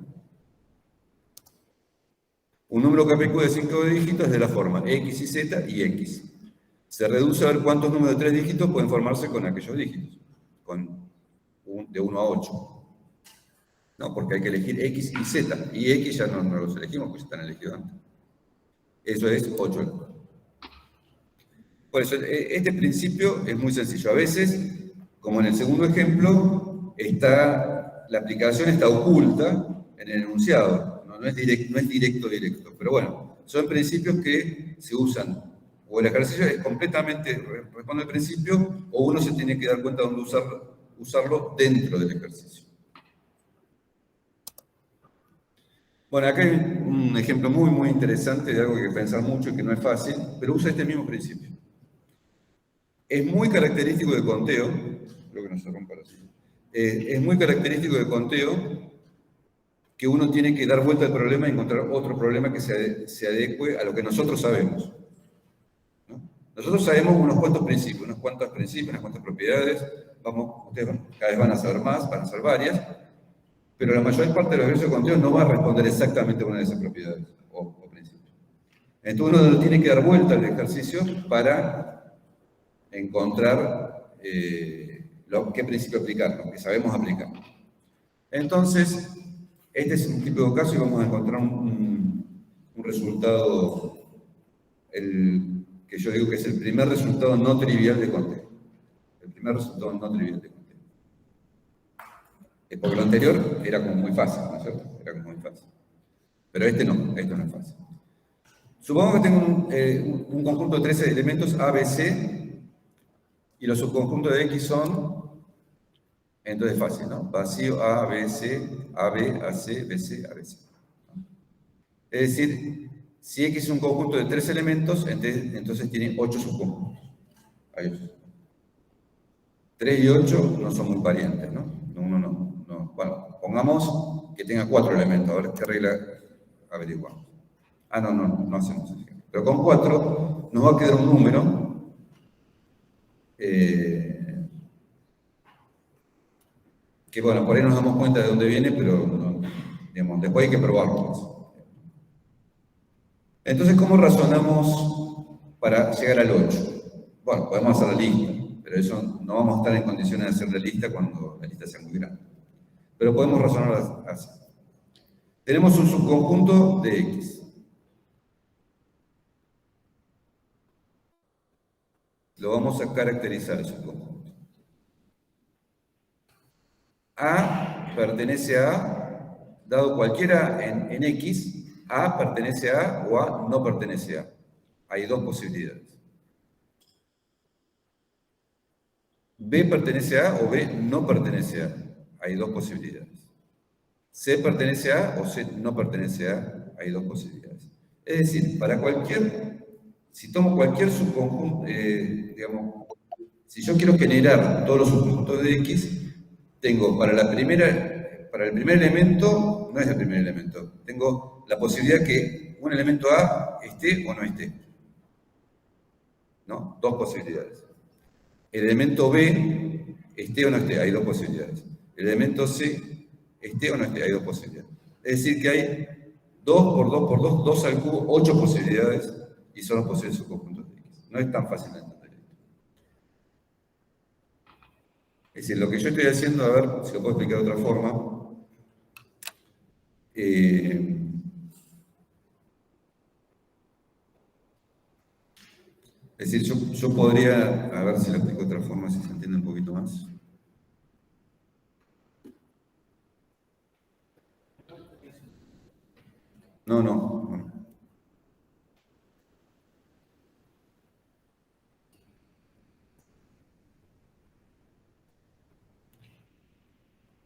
Un número capicúa de 5 dígitos es de la forma x y z y x. Se reduce a ver cuántos números de 3 dígitos pueden formarse con aquellos dígitos. De 1 a 8. No, porque hay que elegir x y z. Y x ya no los elegimos, pues están elegidos antes. Eso es 8 al cuadrado. Por eso, este principio es muy sencillo. A veces, como en el segundo ejemplo, la aplicación está oculta en el enunciado. No es directo. Pero bueno, son principios que se usan. O el ejercicio es completamente, responde al principio, o uno se tiene que dar cuenta de dónde usarlo dentro del ejercicio. Bueno, acá hay un ejemplo muy interesante de algo que hay que pensar mucho y que no es fácil, pero usa este mismo principio. Es muy característico de conteo, creo que no se rompa así, es muy característico de conteo que uno tiene que dar vuelta al problema y encontrar otro problema que se adecue a lo que nosotros sabemos, ¿no? Nosotros sabemos unos cuantos principios, unas cuantas propiedades, ustedes cada vez van a saber más, van a saber varias, pero la mayor parte de los ejercicios de conteo no va a responder exactamente a una de esas propiedades o principios. Entonces uno tiene que dar vuelta al ejercicio para encontrar qué principio aplicar, lo que sabemos aplicar. Entonces, este es un típico caso y vamos a encontrar un resultado, que yo digo que es el primer resultado no trivial de conteo. El primer resultado no trivial de conteo. Porque lo anterior era como muy fácil, ¿no es cierto? Era como muy fácil. Pero esto no es fácil. Supongamos que tengo un conjunto de 13 elementos A, B, C, y los subconjuntos de X son, entonces es fácil, ¿no? Vacío A, B, C, AB, AC, BC, ABC. Es decir, si X es un conjunto de 3 elementos, entonces tiene 8 subconjuntos. Hay 8. 3 y 8 no son muy parientes, ¿no? Uno no. Bueno, pongamos que tenga 4 elementos. A ver qué regla averiguamos. No hacemos eso. Pero con 4 nos va a quedar un número que, bueno, por ahí nos damos cuenta de dónde viene, pero digamos, después hay que probarlo. Entonces, ¿cómo razonamos para llegar al 8? Bueno, podemos hacer la lista, pero eso no vamos a estar en condiciones de hacer la lista cuando la lista sea muy grande. Pero podemos razonar así. Tenemos un subconjunto de X. Lo vamos a caracterizar el subconjunto. A pertenece a, dado cualquiera en X, A pertenece a o A no pertenece a. Hay dos posibilidades. B pertenece a o B no pertenece a. Hay dos posibilidades. C pertenece a o C no pertenece a. Hay dos posibilidades. Es decir, si tomo cualquier subconjunto, digamos, si yo quiero generar todos los subconjuntos de X, tengo para el primer elemento, no es el primer elemento, tengo la posibilidad que un elemento A esté o no esté. ¿No? Dos posibilidades. El elemento B esté o no esté, hay dos posibilidades. El elemento C esté o no esté, hay dos posibilidades. Es decir, que hay 2 por 2 por 2, 2 al cubo, 8 posibilidades, y son los posibles subconjuntos de X. No es tan fácil de entender esto. Es decir, lo que yo estoy haciendo, a ver si lo puedo explicar de otra forma. Es decir, yo podría, a ver si lo explico de otra forma, si se entiende un poquito más. No.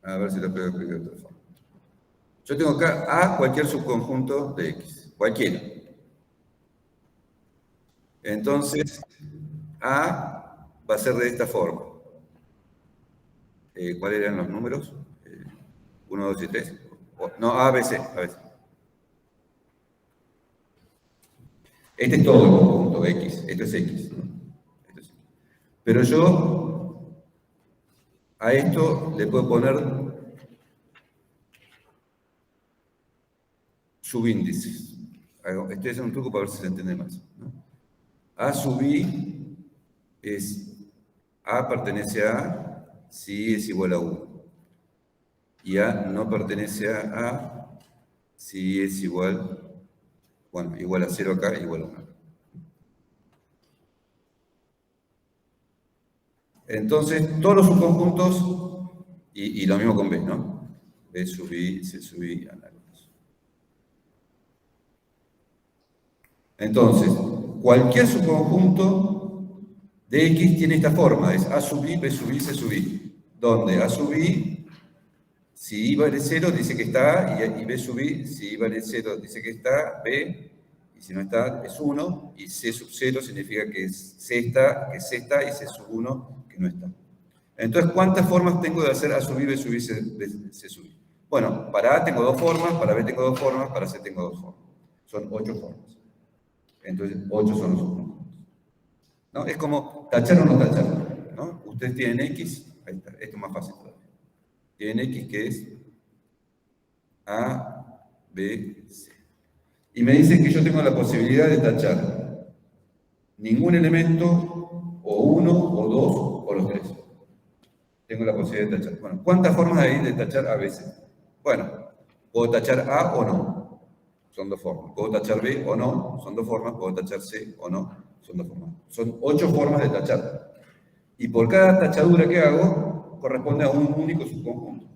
A ver si lo puedo explicar de otra forma. Yo tengo acá A cualquier subconjunto de X, cualquiera. Entonces, A va a ser de esta forma. ¿Cuáles eran los números? 1, 2 y 3. No, A, B, C. Este es todo el conjunto X. Esto es X, ¿no? Pero yo a esto le puedo poner subíndices. Estoy haciendo un truco para ver si se entiende más, ¿no? A sub I es A pertenece a A si I es igual a 1. Y A no pertenece a A si I es igual Bueno, igual a 0 acá, igual a 1 acá. Entonces, todos los subconjuntos, y lo mismo con B, ¿no? B sub I, C sub I, análogos. Entonces, cualquier subconjunto de X tiene esta forma, es A sub I, B sub I, C sub I, donde A sub I, si I vale 0, dice que está A, y B sub I, si I vale 0, dice que está B, y si no está, es 1, y C sub 0 significa que C está, y C sub 1, que no está. Entonces, ¿cuántas formas tengo de hacer A sub I, B sub I, C sub I? Bueno, para A tengo 2 formas, para B tengo 2 formas, para C tengo 2 formas. Son 8 formas. Entonces, 8 son los subconjuntos. ¿No? Es como tachar o no tachar, ¿no? Ustedes tienen X, ahí está, esto es más fácil todavía. Tienen X que es A, B, C. Y me dicen que yo tengo la posibilidad de tachar ningún elemento, o 1, o 2, o los 3. Tengo la posibilidad de tachar. Bueno, ¿cuántas formas hay de tachar A, B, C? Bueno, puedo tachar A o no, son 2 formas. Puedo tachar B o no, son 2 formas. Puedo tachar C o no, son 2 formas. Son 8 formas de tachar. Y por cada tachadura que hago, corresponde a un único subconjunto.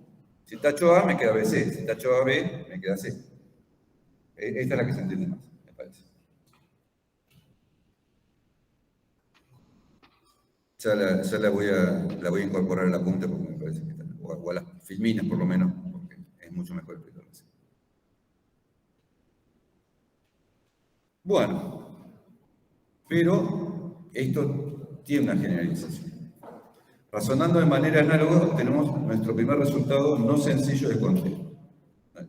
Si tacho A, me queda BC. Si tacho a B, me queda C. Esta es la que se entiende más, me parece. Ya la voy a incorporar al apunte porque me parece que está, o a las filminas por lo menos, porque es mucho mejor explicarlo así. Bueno, pero esto tiene una generalización. Razonando de manera análoga, tenemos nuestro primer resultado no sencillo de conteo.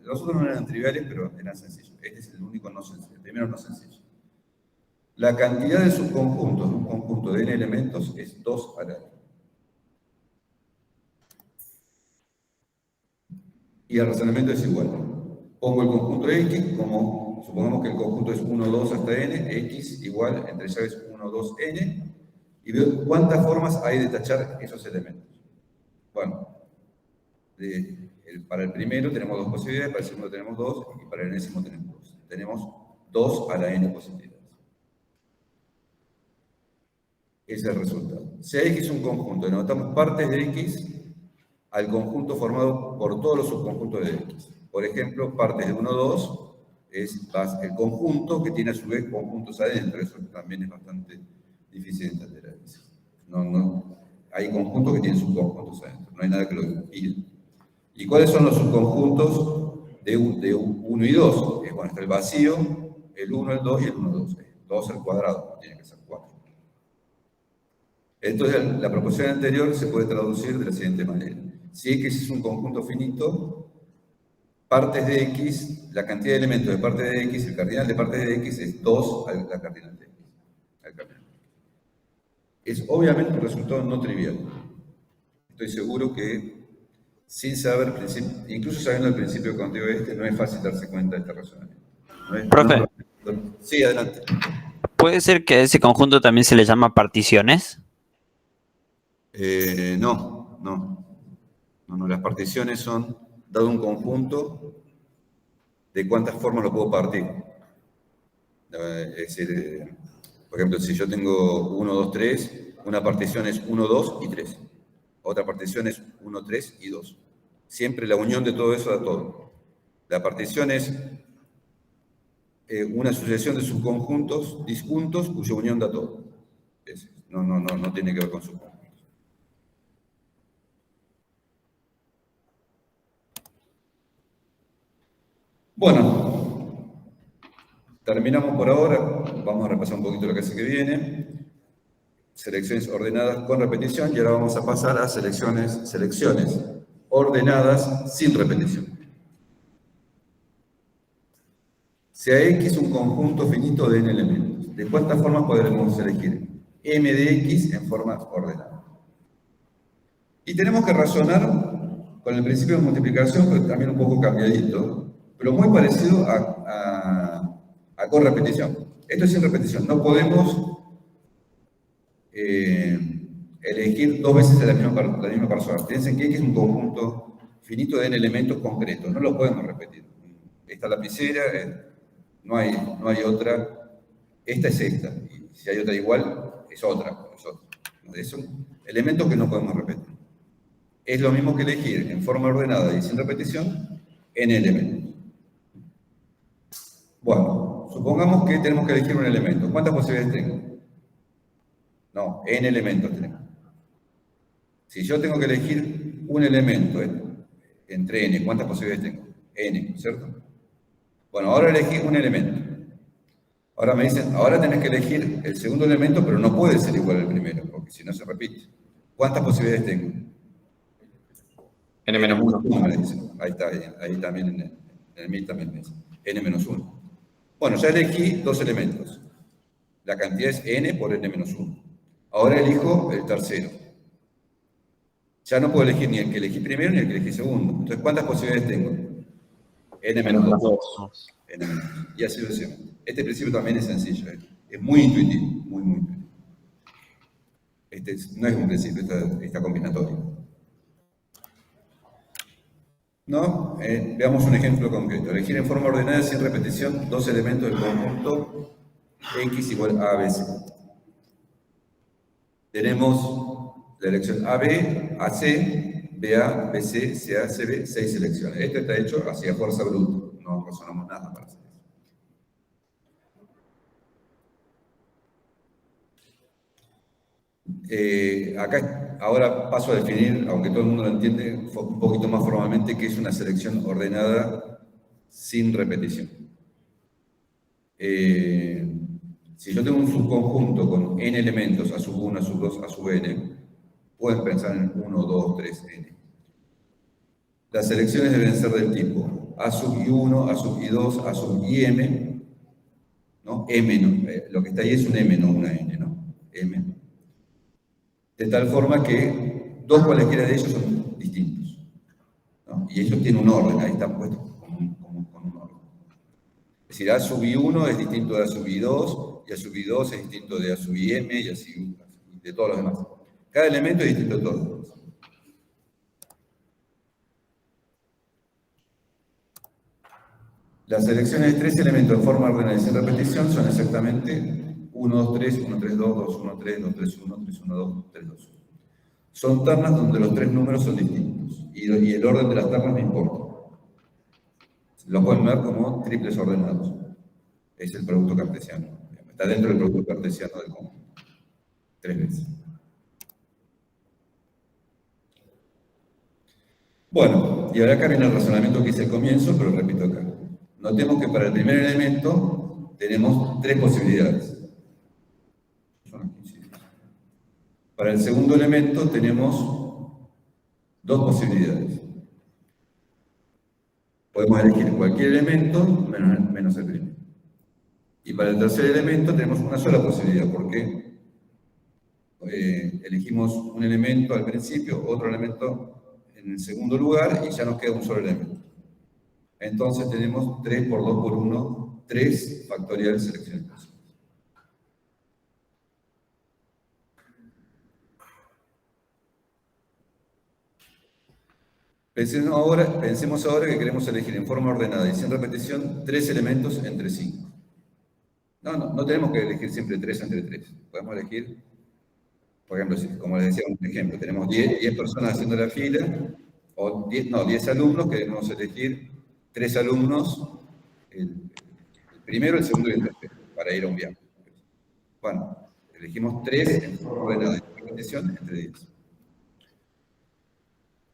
Los otros no eran triviales, pero eran sencillos. Este es el único no sencillo, el primero no sencillo. La cantidad de subconjuntos de un conjunto de n elementos es 2 a la n. Y el razonamiento es igual. Pongo el conjunto X como, supongamos que el conjunto es 1, 2 hasta n, X igual, entre llaves 1, 2, n, y veo cuántas formas hay de tachar esos elementos. Bueno, para el primero tenemos 2 posibilidades, para el segundo tenemos 2, y para el enésimo tenemos 2. Tenemos 2 a la n posibilidades. Ese es el resultado. Si X es un conjunto, denotamos partes de X al conjunto formado por todos los subconjuntos de X. Por ejemplo, partes de 1, 2 es el conjunto que tiene a su vez conjuntos adentro. Eso también es bastante difícil de entender a veces. Hay conjuntos que tienen subconjuntos adentro. No hay nada que lo impida. ¿Y cuáles son los subconjuntos de 1 y 2? Bueno, está el vacío, el 1, el 2 y el 1, 2. 2 al cuadrado, no tiene que ser 4. Entonces, la proposición anterior se puede traducir de la siguiente manera. Si X es un conjunto finito, partes de X, la cantidad de elementos de partes de X, el cardinal de partes de X es 2 a la cardinal de X. Es obviamente un resultado no trivial. Estoy seguro que, sin saber, incluso sabiendo el principio de conteo no es fácil darse cuenta de este razonamiento. Profe. Sí, adelante. ¿Puede ser que a ese conjunto también se le llama particiones? No. Las particiones son, dado un conjunto, de cuántas formas lo puedo partir. Es decir, por ejemplo, si yo tengo 1, 2, 3, una partición es 1, 2 y 3. Otra partición es 1, 3 y 2. Siempre la unión de todo eso da todo. La partición es una sucesión de subconjuntos disjuntos cuya unión da todo. No tiene que ver con subconjuntos. Bueno, terminamos por ahora. Vamos a repasar un poquito la clase que viene. Selecciones ordenadas con repetición, y ahora vamos a pasar a selecciones ordenadas sin repetición. Sea X un conjunto finito de n elementos, ¿de cuántas formas podremos elegir? M de X en forma ordenada. Y tenemos que razonar con el principio de multiplicación, pero también un poco cambiadito, pero muy parecido a con repetición. Esto es sin repetición. No podemos elegir 2 veces la misma persona. Piensen que X es un conjunto finito de n elementos concretos. No lo podemos repetir. Esta lapicera no hay otra. Esta es esta. Y si hay otra igual, es otra. Son elementos que no podemos repetir. Es lo mismo que elegir en forma ordenada y sin repetición n elementos. Bueno, supongamos que tenemos que elegir un elemento. ¿Cuántas posibilidades tengo? No, n elementos tenemos. Si yo tengo que elegir un elemento entre n, ¿cuántas posibilidades tengo? N, ¿cierto? Bueno, ahora elegí un elemento. Ahora me dicen, ahora tenés que elegir el segundo elemento, pero no puede ser igual al primero, porque si no se repite. ¿Cuántas posibilidades tengo? N-1. Me dicen. Ahí está, ahí también en el MIT también me dicen. N-1. Bueno, ya elegí dos elementos. La cantidad es n por n-1. Ahora elijo el tercero. Ya no puedo elegir ni el que elegí primero ni el que elegí segundo. Entonces, ¿cuántas posibilidades tengo? N-2. Y así lo hacemos. Este principio también es sencillo. Es muy intuitivo. Muy intuitivo. No es un principio, esta combinatoria. ¿No? Veamos un ejemplo concreto. Elegir en forma ordenada sin repetición dos elementos del conjunto X igual a ABC. Tenemos la elección AB, AC, BA, BC, CA, CB, 6 selecciones. Esto está hecho así a fuerza bruta. No razonamos nada para hacer eso. Acá ahora paso a definir, aunque todo el mundo lo entiende, un poquito más formalmente, qué es una selección ordenada sin repetición. Si yo tengo un subconjunto con n elementos, a sub 1, a sub 2, a sub n, pueden pensar en 1, 2, 3, n. Las selecciones deben ser del tipo a sub i1, a sub i2, a sub im, ¿no? M, ¿no? Lo que está ahí es un m, no una n, ¿no? M. De tal forma que dos cualesquiera de ellos son distintos, ¿no? Y ellos tienen un orden, ahí están puestos con un orden. Es decir, A sub I1 es distinto de A sub I2, y A sub I2 es distinto de A sub IM, y así de todos los demás. Cada elemento es distinto de todos los demás. Las selecciones de tres elementos en forma ordenada y sin repetición son exactamente 1, 2, 3, 1, 3, 2, 2, 1, 3, 2, 3, 1, 3, 1, 2, 3, 2, 1. Son ternas donde los tres números son distintos y el orden de las ternas no importa. Los pueden ver como triples ordenados. Es el producto cartesiano. Está dentro del producto cartesiano del conjunto. 3 veces. Bueno, y ahora acá viene el razonamiento que hice al comienzo, pero repito acá. Notemos que para el primer elemento tenemos tres posibilidades. Para el segundo elemento tenemos dos posibilidades. Podemos elegir cualquier elemento menos el primero. Y para el tercer elemento tenemos una sola posibilidad, porque elegimos un elemento al principio, otro elemento en el segundo lugar, y ya nos queda un solo elemento. Entonces tenemos 3 por 2 por 1, 3 factoriales seleccionados. Pensemos ahora que queremos elegir en forma ordenada y sin repetición 3 elementos entre 5. No tenemos que elegir siempre 3 entre 3. Podemos elegir, por ejemplo, como les decía un ejemplo, tenemos 10 personas haciendo la fila, o 10 alumnos, queremos elegir 3 alumnos, el primero, el segundo y el tercero, para ir a un viaje. Bueno, elegimos 3 en forma ordenada y sin repetición entre 10.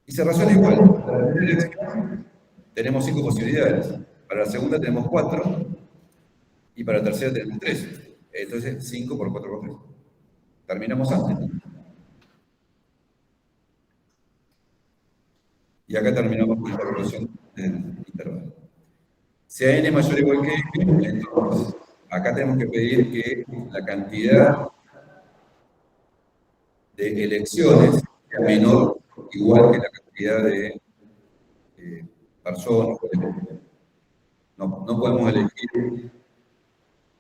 Y se razona igual. Para la primera elección tenemos 5 posibilidades. Para la segunda tenemos 4. Y para la tercera tenemos 3. Entonces 5 por 4 por 3. Terminamos antes. Y acá terminamos con la evaluación del intervalo. Si a n es mayor o igual que n, entonces acá tenemos que pedir que la cantidad de elecciones sea menor o igual que la cantidad de personas. No podemos elegir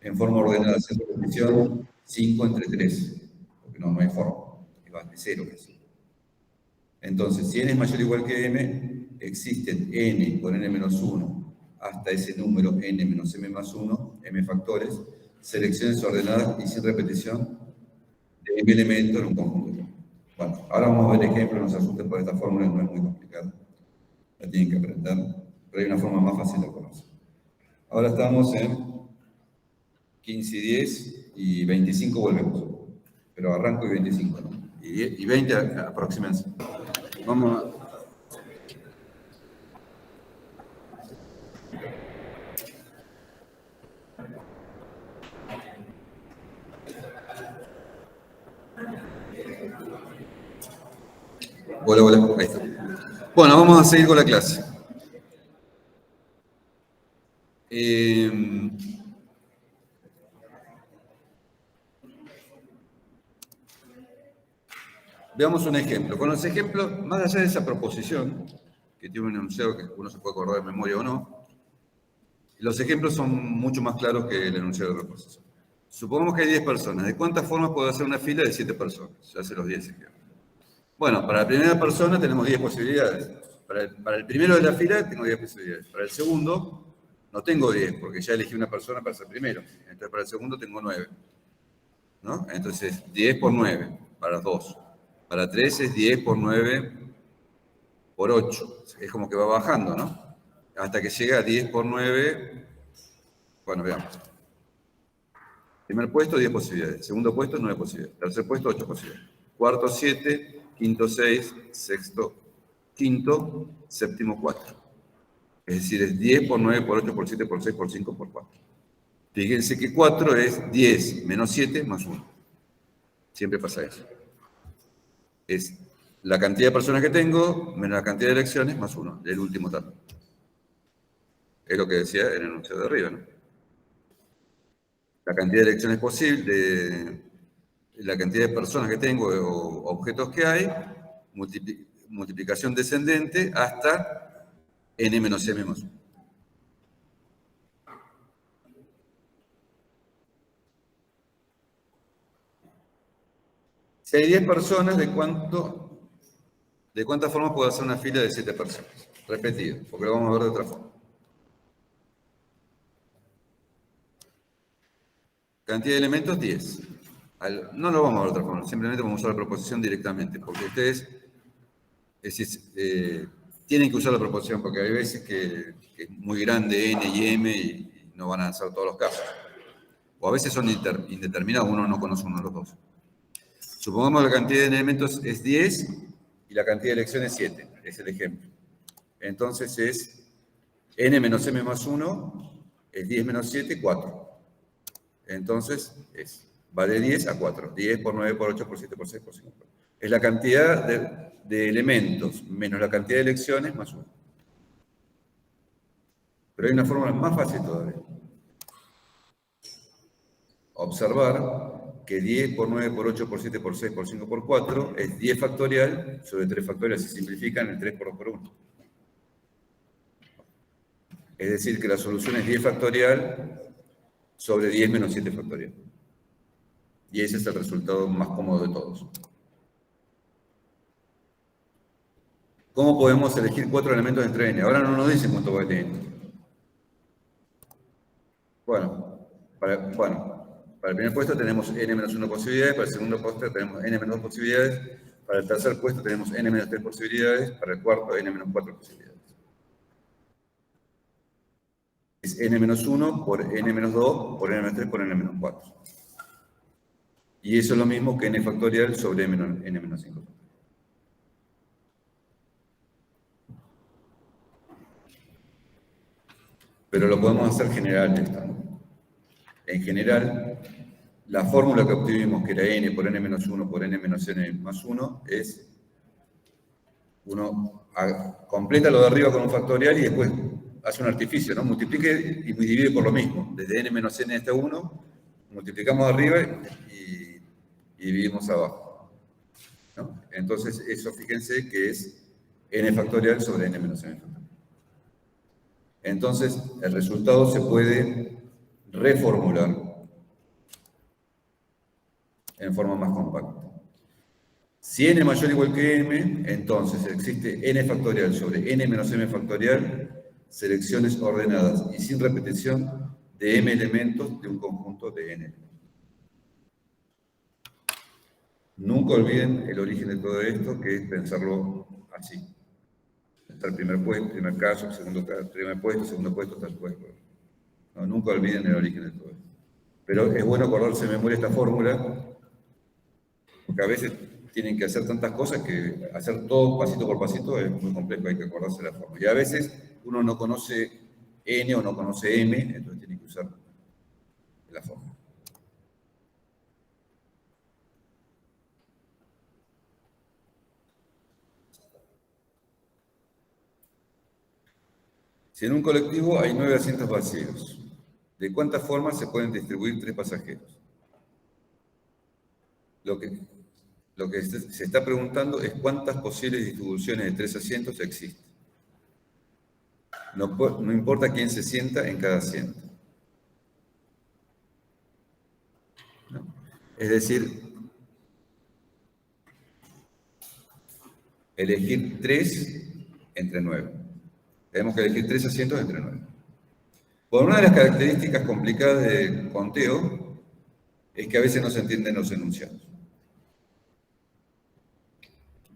en forma ordenada sin repetición 5 entre 3, porque no hay forma, va de 0 casi. Entonces, si n es mayor o igual que m, existen n por n-1 hasta ese número n menos m más 1, m factores, selecciones ordenadas y sin repetición de m elementos en un conjunto. Bueno, ahora vamos a ver ejemplos, no se asusten por esta fórmula, no es muy complicada. La tienen que aprender, pero hay una forma más fácil de conocer. Ahora estamos en 15 y 10 y 25 volvemos. Pero arranco y 25, ¿no? Y 20 aproximadamente. Vamos a... Hola, hola, ahí está. Bueno, vamos a seguir con la clase. Veamos un ejemplo. Con los ejemplos, más allá de esa proposición, que tiene un enunciado que uno se puede acordar de memoria o no, los ejemplos son mucho más claros que el enunciado de proposición. Supongamos que hay 10 personas. ¿De cuántas formas puedo hacer una fila de 7 personas? Ya se los 10 ejemplos. Bueno, para la primera persona tenemos 10 posibilidades. Para el primero de la fila tengo 10 posibilidades. Para el segundo no tengo 10, porque ya elegí una persona para ser primero. Entonces para el segundo tengo 9. ¿No? Entonces 10 por 9, para 2. Para 3 es 10 por 9 por 8. Es como que va bajando, ¿no? Hasta que llega a 10 por 9. Bueno, veamos. Primer puesto, 10 posibilidades. Segundo puesto, 9 posibilidades. Tercer puesto, 8 posibilidades. Cuarto, 7. Quinto, 6. Sexto, quinto. Séptimo, 4. Es decir, es 10 por 9 por 8 por 7 por 6 por 5 por 4. Fíjense que 4 es 10 menos 7 más 1. Siempre pasa eso. Es la cantidad de personas que tengo menos la cantidad de elecciones más 1, el último tanto. Es lo que decía en el enunciado de arriba, ¿no? La cantidad de elecciones posibles, la cantidad de personas que tengo o objetos que hay, multiplicación descendente hasta n menos m más 1. Si hay 10 personas, ¿de cuántas formas puedo hacer una fila de 7 personas? Repetido, porque lo vamos a ver de otra forma. Cantidad de elementos, 10. No lo vamos a ver de otra forma, simplemente vamos a usar la proposición directamente, porque ustedes tienen que usar la proposición, porque hay veces que es muy grande n y m y no van a hacer todos los casos. O a veces son indeterminados, uno no conoce uno de los dos. Supongamos que la cantidad de elementos es 10 y la cantidad de elecciones es 7. Es el ejemplo. Entonces es n menos m más 1 es 10 menos 7, 4. Entonces va de 10 a 4. 10 por 9 por 8 por 7 por 6 por 5. Es la cantidad de elementos menos la cantidad de elecciones más 1. Pero hay una fórmula más fácil todavía. Observar que 10 por 9 por 8 por 7 por 6 por 5 por 4 es 10 factorial sobre 3 factorial. Si simplifican, el 3 por 2 por 1. Es decir, que la solución es 10 factorial sobre 10 menos 7 factorial. Y ese es el resultado más cómodo de todos. ¿Cómo podemos elegir 4 elementos entre n? Ahora no nos dicen cuánto vale n. Bueno, para el primer puesto tenemos n menos 1 posibilidades, para el segundo puesto tenemos n menos 2 posibilidades, para el tercer puesto tenemos n menos 3 posibilidades, para el cuarto n menos 4 posibilidades. Es n menos 1 por n menos 2 por n menos 3 por n menos 4. Y eso es lo mismo que n factorial sobre n menos 5. Pero lo podemos hacer general esto, ¿no? En general, la fórmula que obtuvimos, que era n por n menos 1 por n menos n más 1, es uno completa lo de arriba con un factorial y después hace un artificio, ¿no? Multiplique y divide por lo mismo. Desde n menos n hasta 1, multiplicamos arriba y dividimos abajo, ¿no? Entonces, eso fíjense que es n factorial sobre n menos n factorial. Entonces, el resultado se puede reformular en forma más compacta. Si n mayor o igual que m, entonces existe n factorial sobre n menos m factorial selecciones ordenadas y sin repetición de m elementos de un conjunto de n elementos. Nunca olviden el origen de todo esto, que es pensarlo así. Está el primer caso, primer puesto, segundo puesto, tercer puesto. No, nunca olviden el origen de todo esto. Pero es bueno acordarse de memoria esta fórmula, porque a veces tienen que hacer tantas cosas que hacer todo pasito por pasito es muy complejo, hay que acordarse de la fórmula. Y a veces uno no conoce n o no conoce m, entonces tiene que usar la fórmula. Si en un colectivo hay 9 asientos vacíos, ¿de cuántas formas se pueden distribuir 3 pasajeros? Lo que se está preguntando es cuántas posibles distribuciones de 3 asientos existen. No importa quién se sienta en cada asiento. ¿No? Es decir, elegir 3 entre 9. Tenemos que elegir 3 asientos entre 9. Por una de las características complicadas del conteo es que a veces no se entienden los enunciados.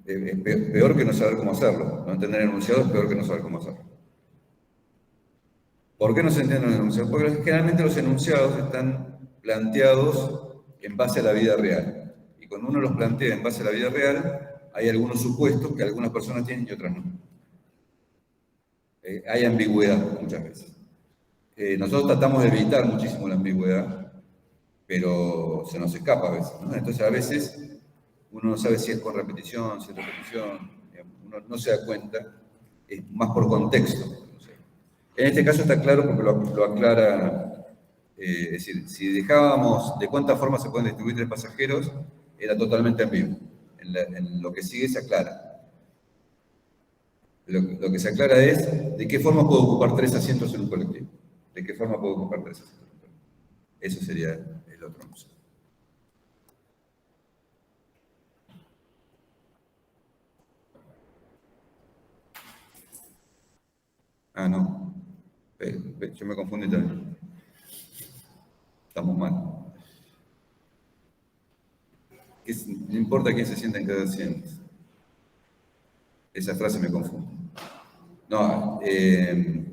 Es peor que no saber cómo hacerlo. No entender el enunciado es peor que no saber cómo hacerlo. ¿Por qué no se entienden los enunciados? Porque generalmente los enunciados están planteados en base a la vida real. Y cuando uno los plantea en base a la vida real, hay algunos supuestos que algunas personas tienen y otras no. Hay ambigüedad muchas veces. Nosotros tratamos de evitar muchísimo la ambigüedad, pero se nos escapa a veces, ¿no? Entonces a veces uno no sabe si es con repetición, si es repetición, uno no se da cuenta, es más por contexto. No sé. En este caso está claro porque lo aclara, es decir, si dejábamos de cuántas formas se pueden distribuir 3 pasajeros, era totalmente ambiguo. En lo que sigue se aclara. Lo que se aclara es de qué forma puedo ocupar 3 asientos en un colectivo. ¿De qué forma puedo ocupar 3 asientos en un colectivo? Eso sería el otro enunciado. Ah, no. Yo me confundí también. Estamos mal. No importa quién se sienta en cada asiento. Esa frase me confunde. No, es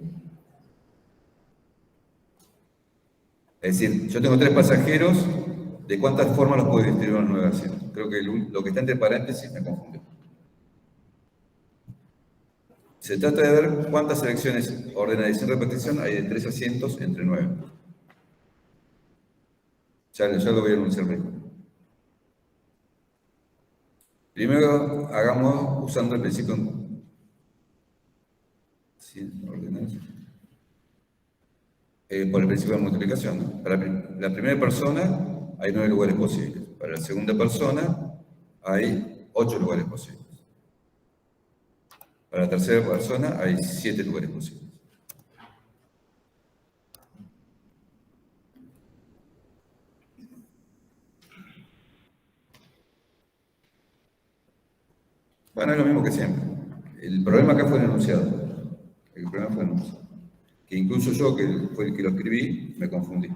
decir, yo tengo 3 pasajeros, ¿de cuántas formas los puedo distribuir en 9 asientos? Creo que lo que está entre paréntesis me confunde. Se trata de ver cuántas selecciones ordenadas y sin repetición hay de 3 asientos entre 9. Ya lo voy a anunciar mejor. Primero hagamos usando el principio por el principio de multiplicación, ¿no? Para la primera persona hay 9 lugares posibles. Para la segunda persona hay 8 lugares posibles. Para la tercera persona hay 7 lugares posibles. Bueno, es lo mismo que siempre. El problema acá fue el enunciado. Que incluso yo, que fue el que lo escribí, me confundí.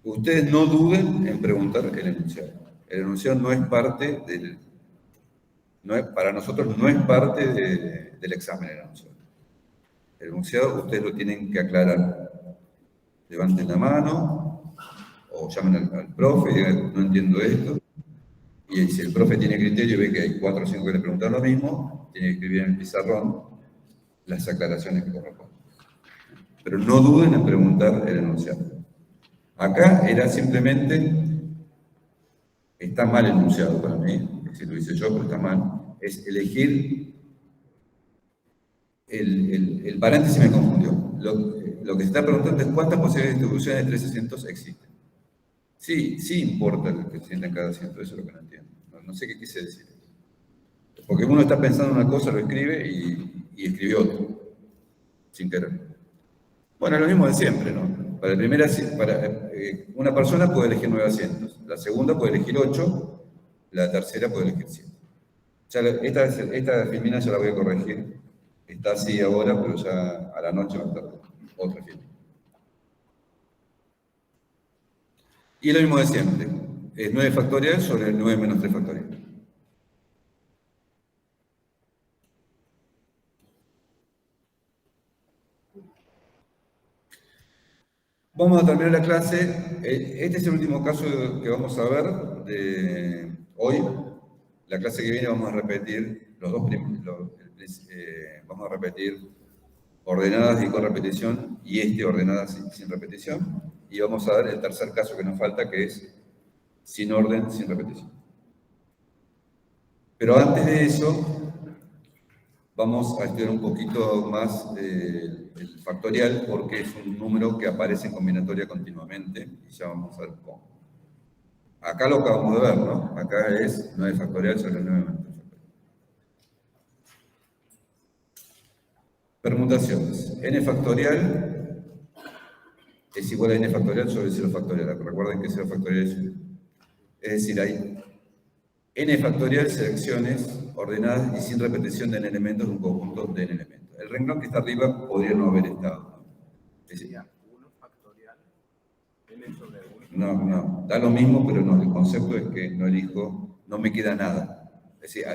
Ustedes no duden en preguntar el enunciado. El enunciado no es parte del... para nosotros no es parte del examen el enunciado. El enunciado ustedes lo tienen que aclarar. Levanten la mano o llamen al profe y digan, no entiendo esto. Y si el profe tiene criterio y ve que hay 4 o 5 que le preguntan lo mismo, tiene que escribir en el pizarrón las aclaraciones que corresponden. Pero no duden en preguntar el enunciado. Acá era simplemente, está mal el enunciado para mí, si lo hice yo, pero está mal, es elegir, el paréntesis me confundió. Lo que se está preguntando es cuántas posibles distribuciones de 3 asientos existen. Sí importa el que se sienta en cada asiento, eso es lo que no entiendo. No sé qué quise decir. Porque uno está pensando una cosa, lo escribe y escribe otro, sin querer. Bueno, es lo mismo de siempre, ¿no? Para una persona puede elegir 9 asientos, la segunda puede elegir 8, la tercera puede elegir 7. Esta filmina ya la voy a corregir, está así ahora, pero ya a la noche va a estar otra fiesta. Y lo mismo de siempre, es 9 factorial sobre el 9 menos 3 factorial. Vamos a terminar la clase. Este es el último caso que vamos a ver de hoy. La clase que viene vamos a repetir los dos vamos a repetir ordenadas y con repetición y ordenadas sin repetición. Y vamos a ver el tercer caso que nos falta, que es sin orden, sin repetición. Pero antes de eso, vamos a estudiar un poquito más el factorial, porque es un número que aparece en combinatoria continuamente, y ya vamos a ver cómo. Acá lo acabamos de ver, ¿no? Acá es 9 factorial sobre 9 menos 3 factorial. Permutaciones. N factorial es igual a n factorial sobre 0 factorial. Recuerden que 0 factorial es 1. Es decir, hay n factorial selecciones ordenadas y sin repetición de n elementos de un conjunto de n elementos. El renglón que está arriba podría no haber estado. Es decir, 1 factorial, n sobre 1. no, da lo mismo, pero no, el concepto es que no elijo, no me queda nada. Es decir,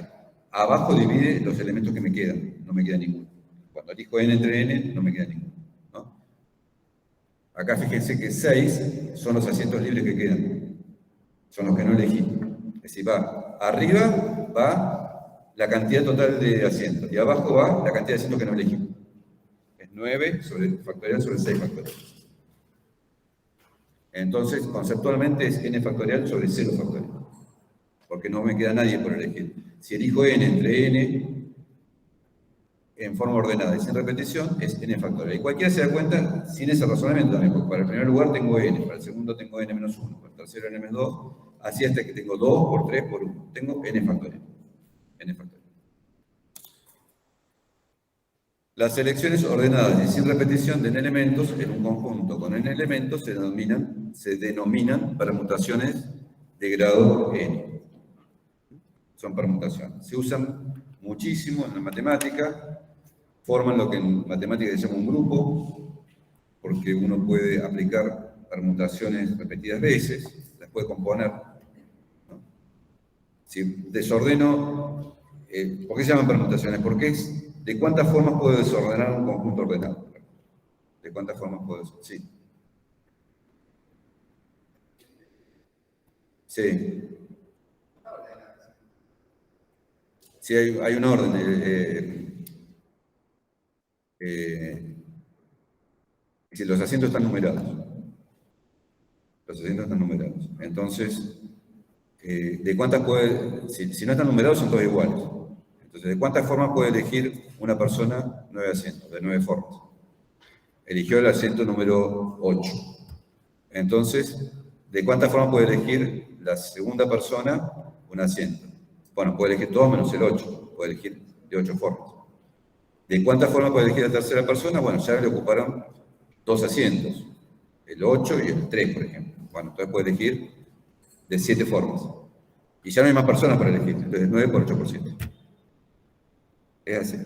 abajo divide los elementos que me quedan, no me queda ninguno. Cuando elijo n entre n, no me queda ninguno, ¿no? Acá fíjense que 6 son los asientos libres que quedan, son los que no elegí. Es decir, va arriba, va la cantidad total de asientos, y abajo va la cantidad de asientos que no elegí. Es 9 factorial sobre 6 factorial. Entonces, conceptualmente es n factorial sobre 0 factorial, porque no me queda nadie por elegir. Si elijo n entre n en forma ordenada y sin repetición, es n factorial. Y cualquiera se da cuenta sin ese razonamiento también, porque para el primer lugar tengo n, para el segundo tengo n menos 1, para el tercero n menos 2, así hasta que tengo 2 por 3 por 1. Tengo n factorial. N factorial. Las selecciones ordenadas y sin repetición de n elementos en un conjunto con n elementos se denominan permutaciones de grado n. Son permutaciones. Se usan muchísimo en la matemática, forman lo que en matemática se llama un grupo, porque uno puede aplicar permutaciones repetidas veces, las puede componer, ¿no? Si desordeno, ¿por qué se llaman permutaciones? Porque es de cuántas formas puedo desordenar un conjunto ordenado. ¿De cuántas formas puedo desordenar? Sí. Sí. Sí, hay un orden. Si los asientos están numerados. Los asientos están numerados. Entonces, ¿de cuántas puede...? Si no están numerados, son todos iguales. Entonces, ¿de cuántas formas puede elegir una persona 9 asientos? De 9 formas. Eligió el asiento número 8. Entonces, ¿de cuántas formas puede elegir la segunda persona un asiento? Bueno, puede elegir 2 menos el 8. Puede elegir de 8 formas. ¿De cuántas formas puede elegir la tercera persona? Bueno, ya le ocuparon 2 asientos. El 8 y el 3, por ejemplo. Bueno, entonces puede elegir de 7 formas. Y ya no hay más personas para elegir. Entonces 9 por 8 por 7. Es así.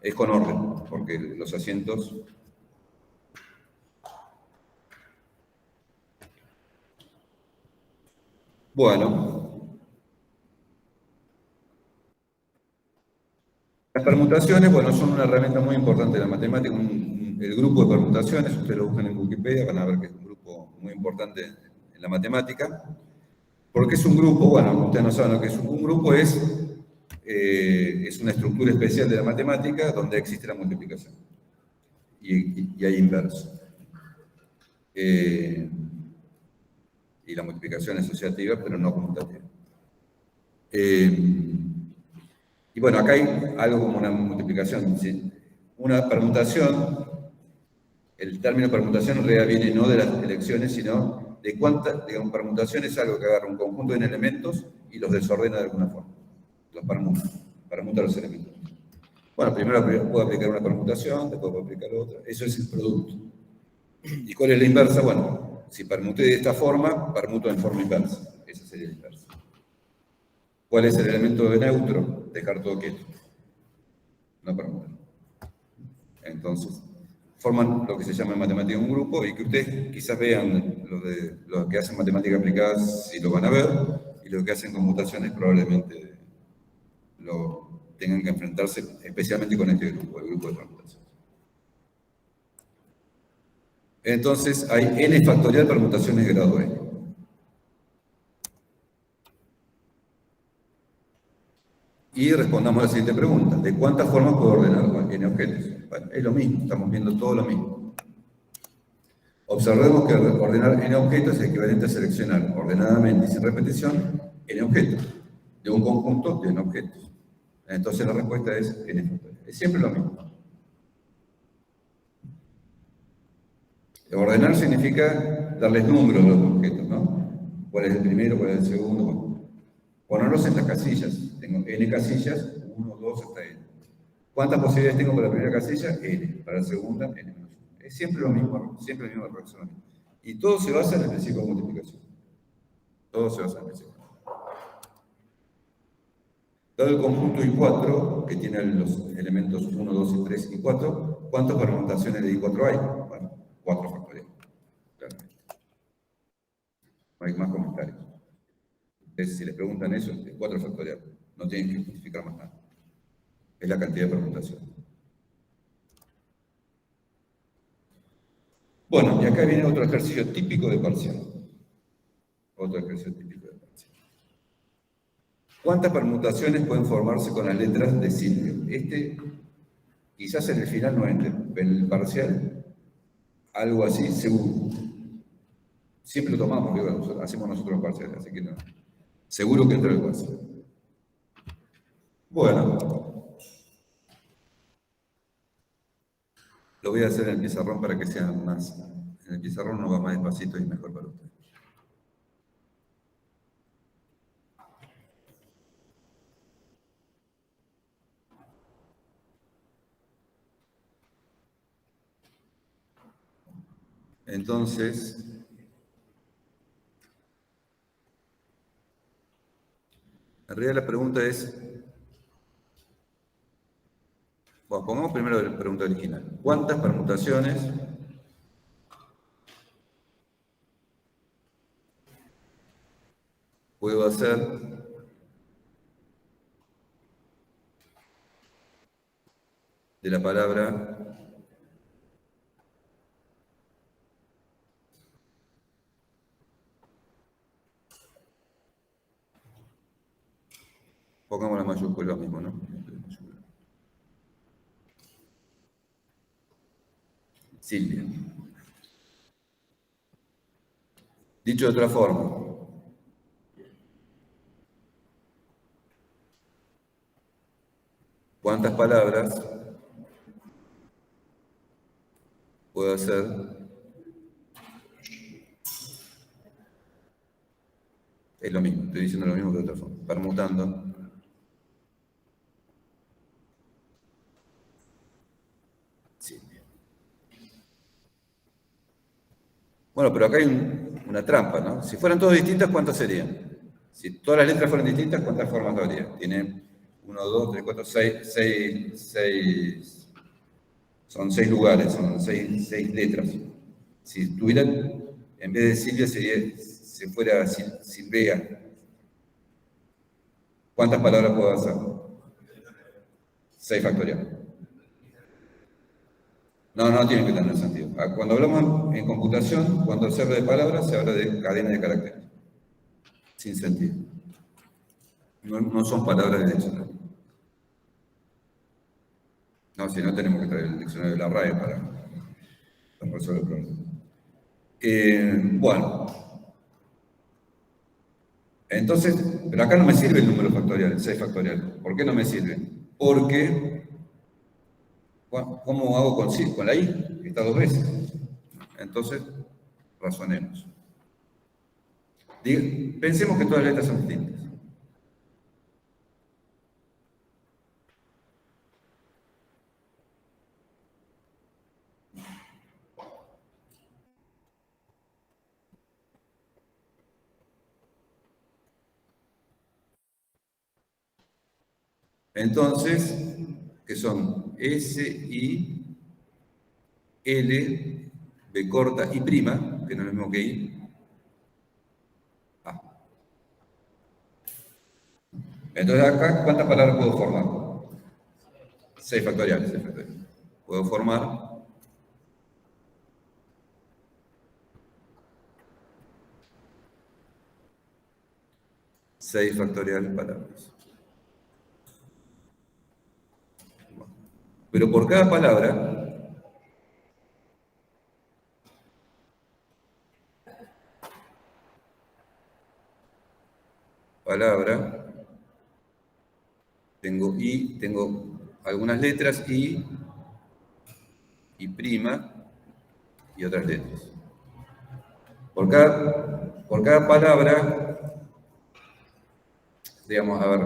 Es con orden, porque los asientos... Bueno. Las permutaciones, bueno, son una herramienta muy importante de la matemática. El grupo de permutaciones, ustedes lo buscan en Wikipedia, van a ver que es un grupo muy importante en la matemática. ¿Por qué es un grupo? Bueno, ustedes no saben lo que es. Un grupo es una estructura especial de la matemática donde existe la multiplicación. Y hay inverso. Y la multiplicación es asociativa, pero no conmutativa. Y bueno, acá hay algo como una multiplicación. ¿Sí? Una permutación, el término permutación en realidad viene no de las elecciones, sino de cuántas, digamos, permutación es algo que agarra un conjunto de elementos y los desordena de alguna forma. Los permuta los elementos. Bueno, primero puedo aplicar una permutación, después puedo aplicar otra. Eso es el producto. ¿Y cuál es la inversa? Bueno, si permuté de esta forma, permuto en forma inversa. Esa sería la inversa. ¿Cuál es el elemento de neutro? Dejar todo quieto. No permutar. Entonces, forman lo que se llama en matemática un grupo y que ustedes quizás vean lo que hacen matemáticas aplicadas si lo van a ver, y lo que hacen computaciones probablemente lo tengan que enfrentarse especialmente con este grupo, el grupo de permutaciones. Entonces, hay n factorial permutaciones de grado n. Y respondamos a la siguiente pregunta: ¿de cuántas formas puedo ordenar n objetos? Bueno, es lo mismo, estamos viendo todo lo mismo. Observemos que ordenar n objetos es equivalente a seleccionar ordenadamente y sin repetición n objetos de un conjunto de n objetos. Entonces la respuesta es n factorial. Es siempre lo mismo. Ordenar significa darles números a los objetos, ¿no? ¿Cuál es el primero, cuál es el segundo? Bueno, ponerlos en las casillas. Tengo n casillas, 1, 2, hasta n. ¿Cuántas posibilidades tengo para la primera casilla? N. Para la segunda, n menos 1. Es siempre lo mismo, siempre el mismo razonamiento. Y todo se basa en el principio de multiplicación. Todo se basa en el principio. Dado el conjunto I4, que tiene los elementos 1, 2, y 3 y 4, ¿cuántas permutaciones de I4 hay? Bueno, 4 factoriales. Claramente. No hay más comentarios. Entonces, si les preguntan eso, es 4 factorial. No tienen que justificar más nada. Es la cantidad de permutación. Bueno, y acá viene otro ejercicio típico de parcial. Otro ejercicio típico de parcial. ¿Cuántas permutaciones pueden formarse con las letras de Silvio? Quizás en el final no entre, pero en el parcial, algo así seguro. Siempre lo tomamos, digo, hacemos nosotros parciales, así que no. Seguro que entra el parcial. Bueno, lo voy a hacer en el pizarrón para que sea más. En el pizarrón no va más despacito y mejor para ustedes. Entonces, en realidad la pregunta es, bueno, pongamos primero la pregunta original. ¿Cuántas permutaciones puedo hacer de la palabra pongamos la mayúscula mismo, ¿no? Silvia. Dicho de otra forma, ¿cuántas palabras puedo hacer es lo mismo, estoy diciendo lo mismo que de otra forma, permutando Silvia. Bueno, pero acá hay una trampa, ¿no? Si fueran todas distintas, ¿cuántas serían? Si todas las letras fueran distintas, ¿cuántas formas habría? Tiene 1, 2, 3, 4, 6, son 6 lugares, son 6 letras. Si tuvieran, en vez de Silvia, si fuera Silvea, ¿cuántas palabras puedo hacer? 6 factorial. No tiene que tener sentido. Cuando hablamos en computación, cuando se habla de palabras, se habla de cadena de caracteres. Sin sentido. No son palabras de diccionario. No, si no tenemos que traer el diccionario de la RAE para resolver el problema. Bueno. Entonces, pero acá no me sirve el número factorial, el 6 factorial. ¿Por qué no me sirve? Porque, ¿cómo hago con la I? Que está 2 veces. Entonces, razonemos. Pensemos que todas las letras son distintas. Entonces, que son S, I L, B corta, I prima, que no es lo mismo que I, A. Entonces acá, ¿cuántas palabras puedo formar? 6 factoriales, 6 factoriales. Puedo formar 6 factoriales palabras. Pero por cada palabra, tengo I, tengo algunas letras I prima y otras letras. Por cada palabra, digamos, a ver,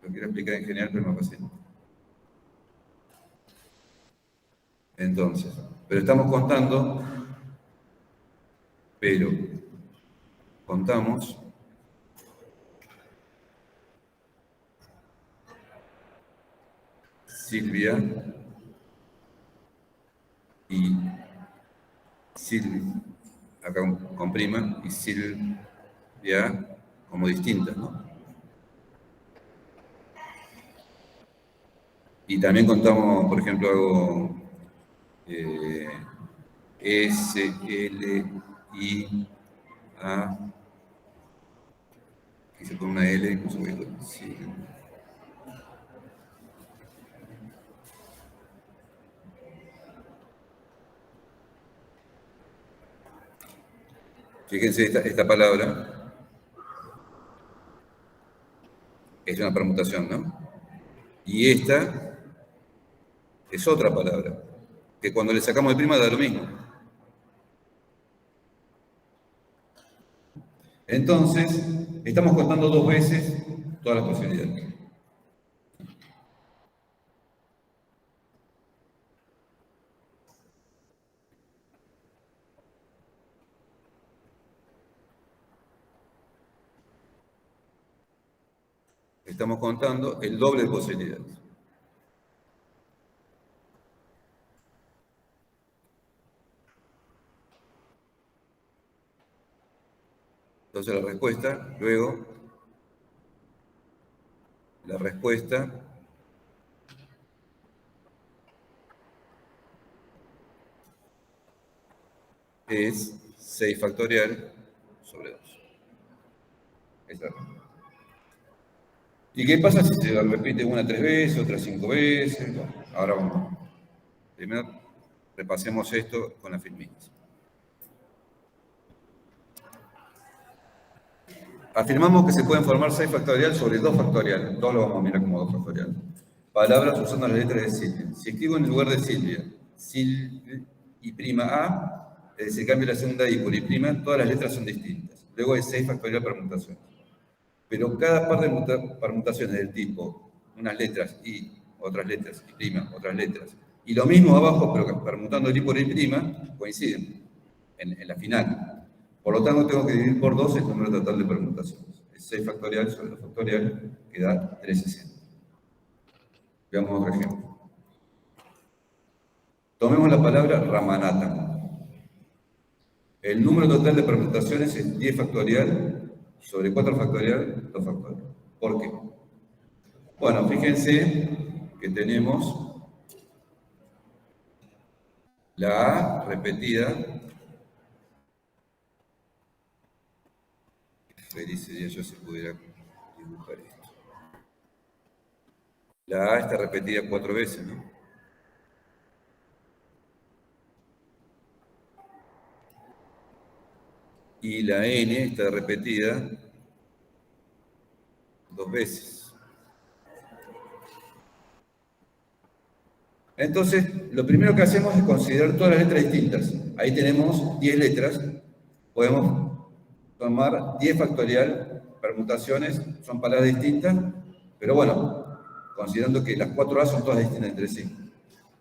lo quiero explicar en general, pero no pasa nada. Entonces, pero estamos contando, pero contamos Silvia y Silvia, acá con prima, y Silvia como distintas, ¿no? Y también contamos, por ejemplo, hago S, L, I, A, aquí se pone una L, incluso voy a sí. Fíjense, esta palabra es una permutación, ¿no? Y esta es otra palabra, que cuando le sacamos de prima da lo mismo. Entonces, estamos contando 2 veces todas las posibilidades. Estamos contando el doble de posibilidades. Entonces la respuesta, luego, la respuesta es 6 factorial sobre 2. Esa es la respuesta. ¿Y qué pasa si se repite una 3 veces, otra 5 veces? Bueno, ahora vamos. Primero repasemos esto con las filminas. Afirmamos que se pueden formar 6 factorial sobre 2 factorial. 2 lo vamos a mirar como 2 factorial. Palabras usando las letras de Silvia. Si escribo en el lugar de Silvia, Sil y prima A, se cambia la segunda I por I prima, todas las letras son distintas. Luego hay 6 factorial permutaciones. Pero cada par de permutaciones del tipo, unas letras I, otras letras I prima, otras letras, y lo mismo abajo, pero permutando el I por I prima, coinciden en la final. Por lo tanto, tengo que dividir por 2 el número total de permutaciones. Es 6 factorial sobre 2 factorial, que da 360. Veamos otro ejemplo. Tomemos la palabra Ramanathan. El número total de permutaciones es 10 factorial sobre 4 factorial, 2 factorial. ¿Por qué? Bueno, fíjense que tenemos la A repetida. Feliz sería yo si pudiera dibujar esto. La A está repetida 4 veces, ¿no? Y la N está repetida 2 veces. Entonces, lo primero que hacemos es considerar todas las letras distintas. Ahí tenemos 10 letras. Podemos tomar 10 factorial permutaciones, son palabras distintas, pero bueno, considerando que las 4A son todas distintas entre sí.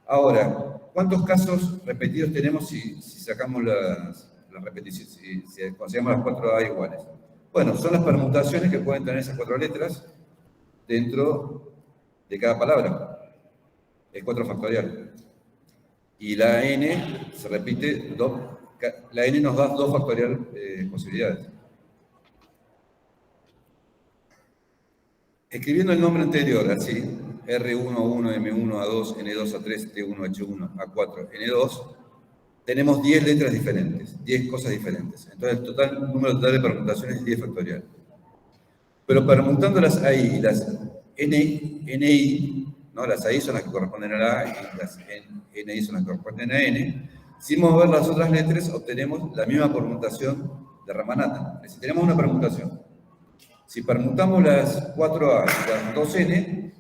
Ahora, ¿cuántos casos repetidos tenemos si sacamos las repeticiones, si consideramos las 4A iguales? Bueno, son las permutaciones que pueden tener esas 4 letras dentro de cada palabra. Es 4 factorial. Y la n se repite, la n nos da 2 factorial posibilidades. Escribiendo el nombre anterior, así, R1, A1, M1, A2, N2, A3, T1, H1, A4, N2, tenemos 10 letras diferentes, 10 cosas diferentes. Entonces, el número total de permutaciones es 10 factorial. Pero permutando las AI y las NI, ¿no? Las AI son las que corresponden a la A y las NI son las que corresponden a N, sin mover las otras letras, obtenemos la misma permutación de Ramanathan. Si tenemos una permutación, si permutamos las 4A y las 2N,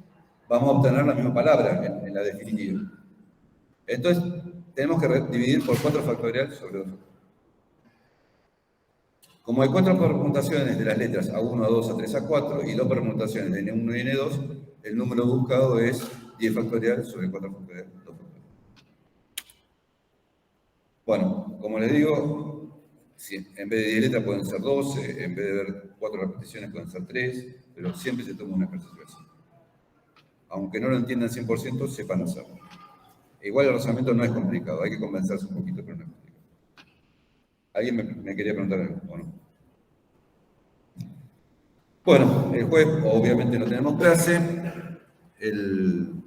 vamos a obtener la misma palabra en la definitiva. Entonces, tenemos que dividir por 4 factorial sobre 2. Como hay 4 permutaciones de las letras A1, A2, A3, A4 y 2 permutaciones de N1 y N2, el número buscado es 10 factorial sobre 4 factorial, 2 factorial. Bueno, como les digo, si en vez de 10 letras pueden ser 12, en vez de ver 4 repeticiones pueden ser 3, pero siempre se toma un ejercicio así. Aunque no lo entiendan 100%, sepan hacerlo. Igual el razonamiento no es complicado, hay que convencerse un poquito, pero no es complicado. ¿Alguien me quería preguntar algo o no? Bueno, el jueves obviamente no tenemos clase. El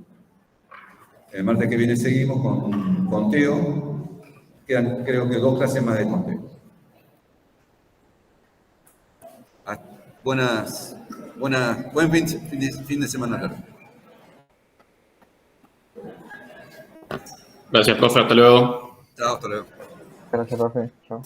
martes que viene seguimos con conteo. Quedan creo que 2 clases más de conteo. Buen fin de semana largo. Gracias, profe. Hasta luego. Chao, hasta luego. Gracias, profe. Chao.